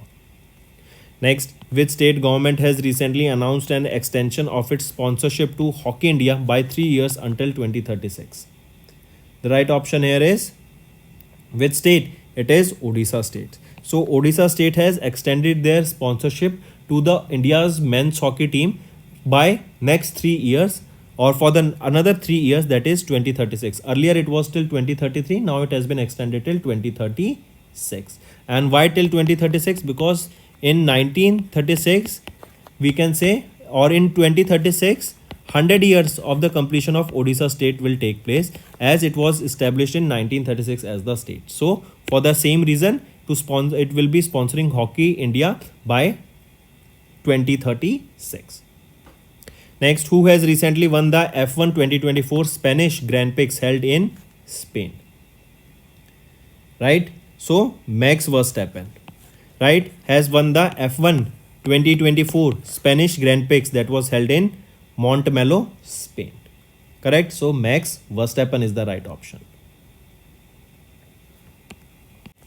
Next, which state government has recently announced an extension of its sponsorship to Hockey India by 3 years until 2036? The right option here is which state? It is Odisha state. So Odisha state has extended their sponsorship to the India's men's hockey team by next 3 years, or for the another 3 years, that is 2036. Earlier it was till 2033. Now it has been extended till 2036. And why till 2036? Because in 1936 we can say, or in 2036, 100 years of the completion of Odisha state will take place, as it was established in 1936 as the state. So for the same reason, to sponsor, it will be sponsoring Hockey India by 2036. Next, who has recently won the F1 2024 Spanish Grand Prix held in Spain? Right? So, Max Verstappen, right, has won the F1 2024 Spanish Grand Prix that was held in Montmeló, Spain. Correct? So, Max Verstappen is the right option.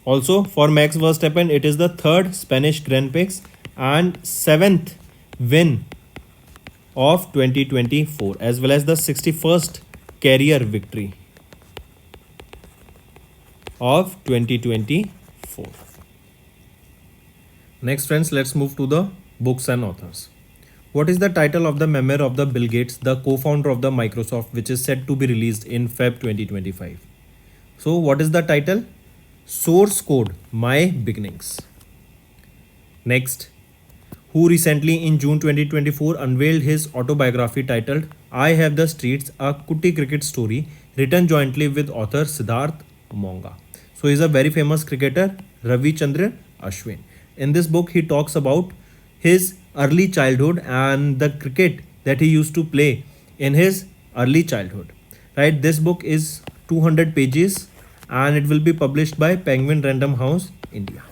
Also, for Max Verstappen, it is the third Spanish Grand Prix and 7th win of 2024, as well as the 61st career victory of 2024. Next, friends, let's move to the books and authors. What is the title of the memoir of the Bill Gates, the co-founder of the Microsoft, which is set to be released in Feb 2025? So, what is the title? Source Code: My Beginnings. Next, who recently in June 2024 unveiled his autobiography titled I Have the Streets, a Kutti Cricket Story, written jointly with author Siddharth Monga. So he is a very famous cricketer, Ravichandran Ashwin. In this book, he talks about his early childhood and the cricket that he used to play in his early childhood. Right, this book is 200 pages and it will be published by Penguin Random House, India.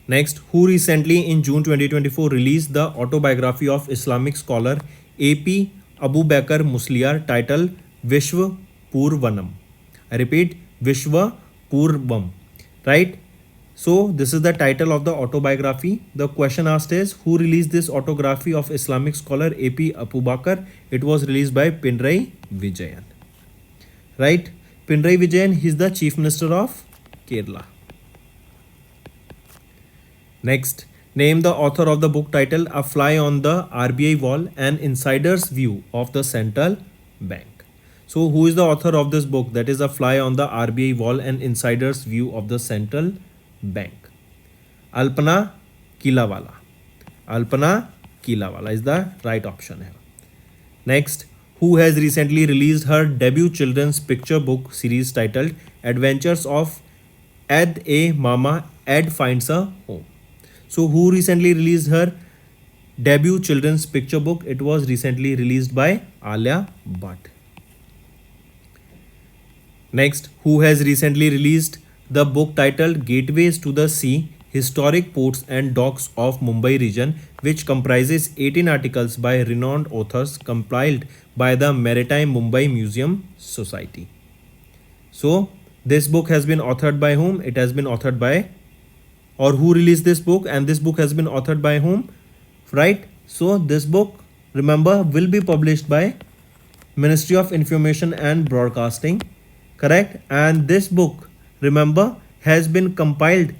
Next, who recently in June 2024 released the autobiography of Islamic scholar A.P. Abu Bakr Musliar titled Vishwa Purvanam. I repeat, Vishwa Purvam. Right? So, this is the title of the autobiography. The question asked is, who released this autobiography of Islamic scholar A.P. Abu Bakr? It was released by Pinarayi Vijayan. Right? Pinarayi Vijayan, he is the Chief Minister of Kerala. Next, name the author of the book titled A Fly on the RBI Wall, an Insider's View of the Central Bank. So, who is the author of this book? That is A Fly on the RBI Wall, an Insider's View of the Central Bank. Alpana Kilawala. Alpana Kilawala is the right option here. Next, who has recently released her debut children's picture book series titled Adventures of Ed A Mama Ed Finds a Home. So who recently released her debut children's picture book? It was recently released by Alia Bhatt. Next, who has recently released the book titled Gateways to the Sea, Historic Ports and Docks of Mumbai Region, which comprises 18 articles by renowned authors compiled by the Maritime Mumbai Museum Society. So, this book has been authored by whom? It has been authored by, or who released this book, and this book has been authored by whom? Right? So, this book, remember, will be published by Ministry of Information and Broadcasting, correct? And this book, remember, has been compiled,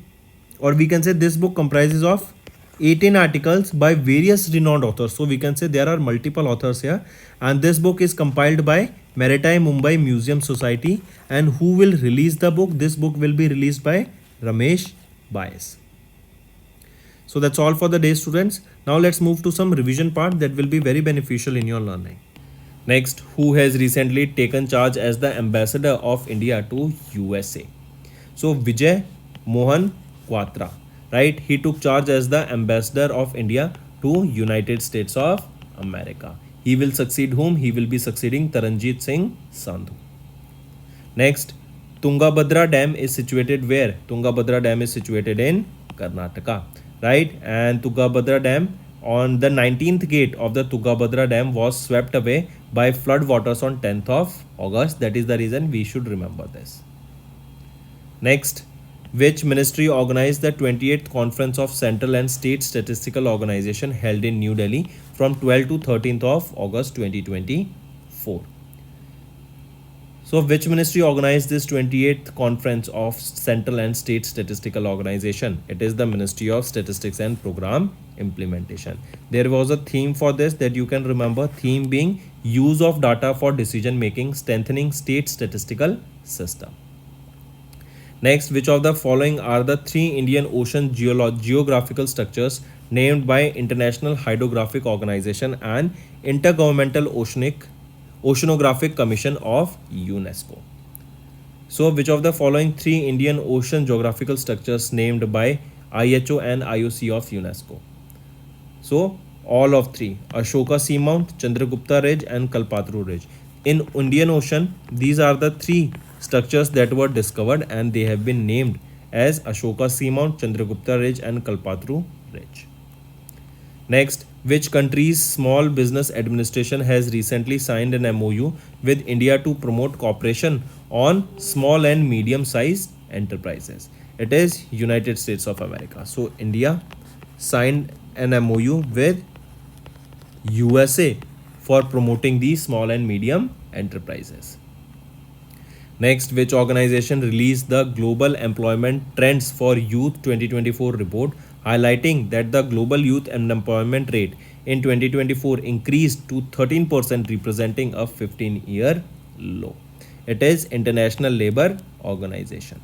or we can say this book comprises of 18 articles by various renowned authors. So we can say there are multiple authors here, and this book is compiled by Maritime Mumbai Museum Society. And who will release the book? This book will be released by Ramesh Bias. So that's all for the day, students. Now let's move to some revision part that will be very beneficial in your learning. Next, who has recently taken charge as the ambassador of India to USA? So Vijay Mohan Quatra, right? He took charge as the ambassador of India to United States of America. He will succeed whom? He will be succeeding Taranjit Singh Sandhu. Next, Tungabhadra Dam is situated where? Tungabhadra Dam is situated in Karnataka, right? And Tungabhadra Dam, on the 19th gate of the Tungabhadra Dam was swept away by flood waters on 10th of August. That is the reason we should remember this. Next, which ministry organized the 28th conference of Central and State Statistical Organization held in New Delhi from 12th to 13th of August 2024? So which ministry organized this 28th conference of Central and State Statistical Organization? It is the Ministry of Statistics and Program Implementation. There was a theme for this that you can remember, theme being use of data for decision making, strengthening state statistical system. Next, which of the following are the three Indian Ocean geographical structures named by International Hydrographic Organization and Intergovernmental Oceanographic Commission of UNESCO? So which of the following three Indian Ocean geographical structures named by IHO and IOC of UNESCO? So all of three: Ashoka Seamount, Chandragupta Ridge and Kalpatru Ridge. In Indian Ocean, these are the three structures that were discovered and they have been named as Ashoka Seamount, Chandragupta Ridge and Kalpatru Ridge. Next, which country's Small Business Administration has recently signed an MOU with India to promote cooperation on small and medium-sized enterprises? It is United States of America. So India signed an MOU with USA for promoting these small and medium enterprises. Next, which organization released the Global Employment Trends for Youth 2024 report, highlighting that the global youth unemployment rate in 2024 increased to 13%, representing a 15-year low? It is International Labour Organization.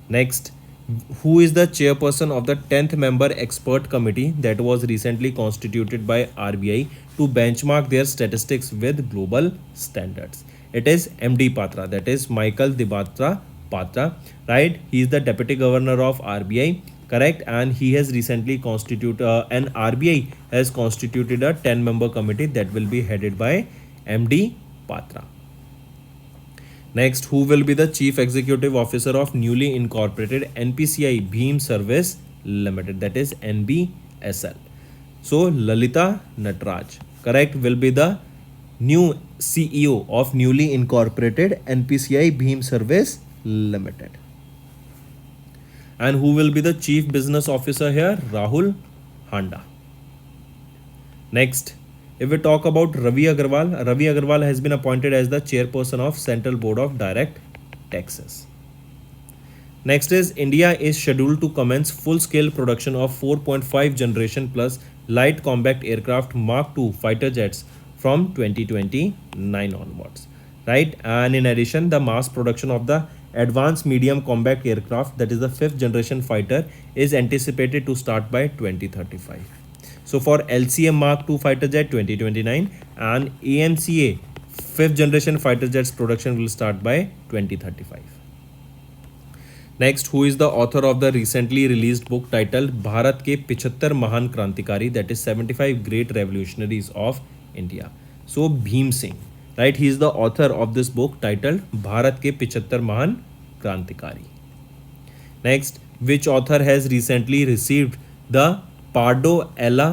Next, who is the chairperson of the 10th member expert committee that was recently constituted by RBI to benchmark their statistics with global standards? It is MD Patra, that is Michael Dibatra Patra, right? He is the Deputy Governor of RBI, correct? And he has recently constituted, and RBI has constituted a 10-member committee that will be headed by MD Patra. Next, who will be the Chief Executive Officer of newly incorporated NPCI Bheem Service Limited, that is NBSL? So Lalita Natraj, correct, will be the new CEO of newly incorporated NPCI Bheem Service Limited. And who will be the Chief Business Officer here? Rahul Handa. Next, if we talk about Ravi Agarwal has been appointed as the chairperson of Central Board of Direct Taxes. Next is India is scheduled to commence full-scale production of 4.5 generation plus light combat aircraft Mark II fighter jets from 2029 onwards, right? And in addition, the mass production of the advanced medium combat aircraft, that is the 5th generation fighter, is anticipated to start by 2035. So for LCM Mark II fighter jet 2029 and AMCA 5th generation fighter jets production will start by 2035. Next, who is the author of the recently released book titled Bharat के 75 महान क्रांतिकारी, that is 75 great revolutionaries of India. So Bhim Singh, right, he is the author of this book titled Bharat के 75 महान क्रांतिकारी. Next, which author has recently received the Pardo Ella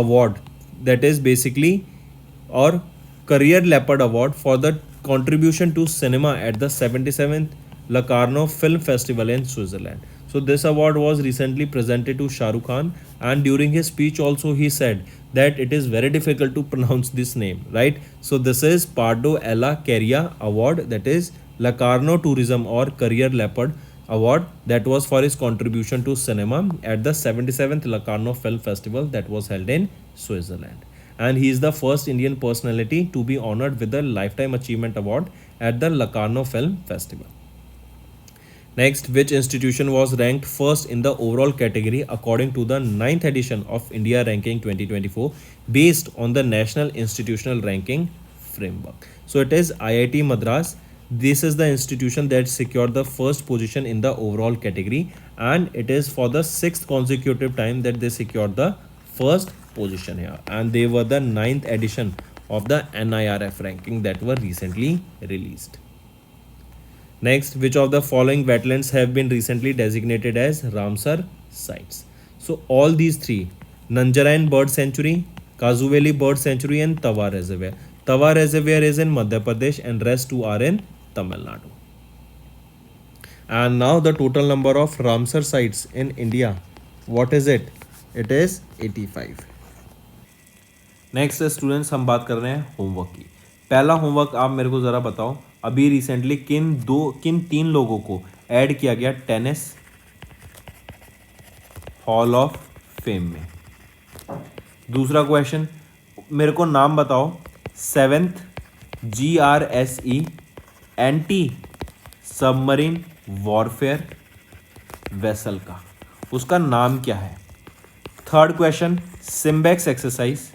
Award, that is basically or Career Leopard Award for the contribution to cinema at the 77th Locarno Film Festival in Switzerland. So this award was recently presented to Shah Rukh Khan, and during his speech also he said that it is very difficult to pronounce this name, right? So this is Pardo Ella Career Award, that is Locarno Tourism or Career Leopard Award, that was for his contribution to cinema at the 77th Locarno Film Festival that was held in Switzerland. And he is the first Indian personality to be honored with the Lifetime Achievement Award at the Locarno Film Festival. Next, which institution was ranked first in the overall category according to the 9th edition of India Ranking 2024 based on the National Institutional Ranking Framework? So it is IIT Madras. This is the institution that secured the first position in the overall category, and it is for the 6th consecutive time that they secured the first position here, and they were the 9th edition of the NIRF ranking that were recently released. Next, which of the following wetlands have been recently designated as Ramsar sites? So all these three, Nanjarayan Bird Sanctuary, Kazuveli Bird Sanctuary and Tawa Reservoir. Tawa Reservoir is in Madhya Pradesh and rest two are in Tamil Nadu. And now the total number of Ramsar sites in India, what is it? It is 85. Next students, हम बात कर रहे हैं homework की. पहला homework आप मेरे को ज़रा बताओ, अभी रिसेंटली किन तीन लोगों को ऐड किया गया टेनिस हॉल ऑफ फेम में. दूसरा क्वेश्चन, मेरे को नाम बताओ 7th GRSE anti submarine warfare vessel का, उसका नाम क्या है. थर्ड क्वेश्चन, सिम्बेक्स एक्सरसाइज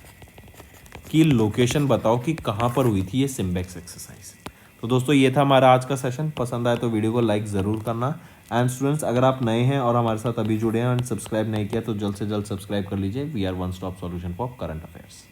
की लोकेशन बताओ कि कहाँ पर हुई थी ये सिम्बेक्स एक्सरसाइज. तो दोस्तों ये था हमारा आज का सेशन. पसंद आए तो वीडियो को लाइक ज़रूर करना. एंड स्टूडेंट्स, अगर आप नए हैं और हमारे साथ अभी जुड़े हैं और सब्सक्राइब नहीं किया तो जल्द से जल्द सब्सक्राइब कर लीजिए. We are one stop solution for current affairs.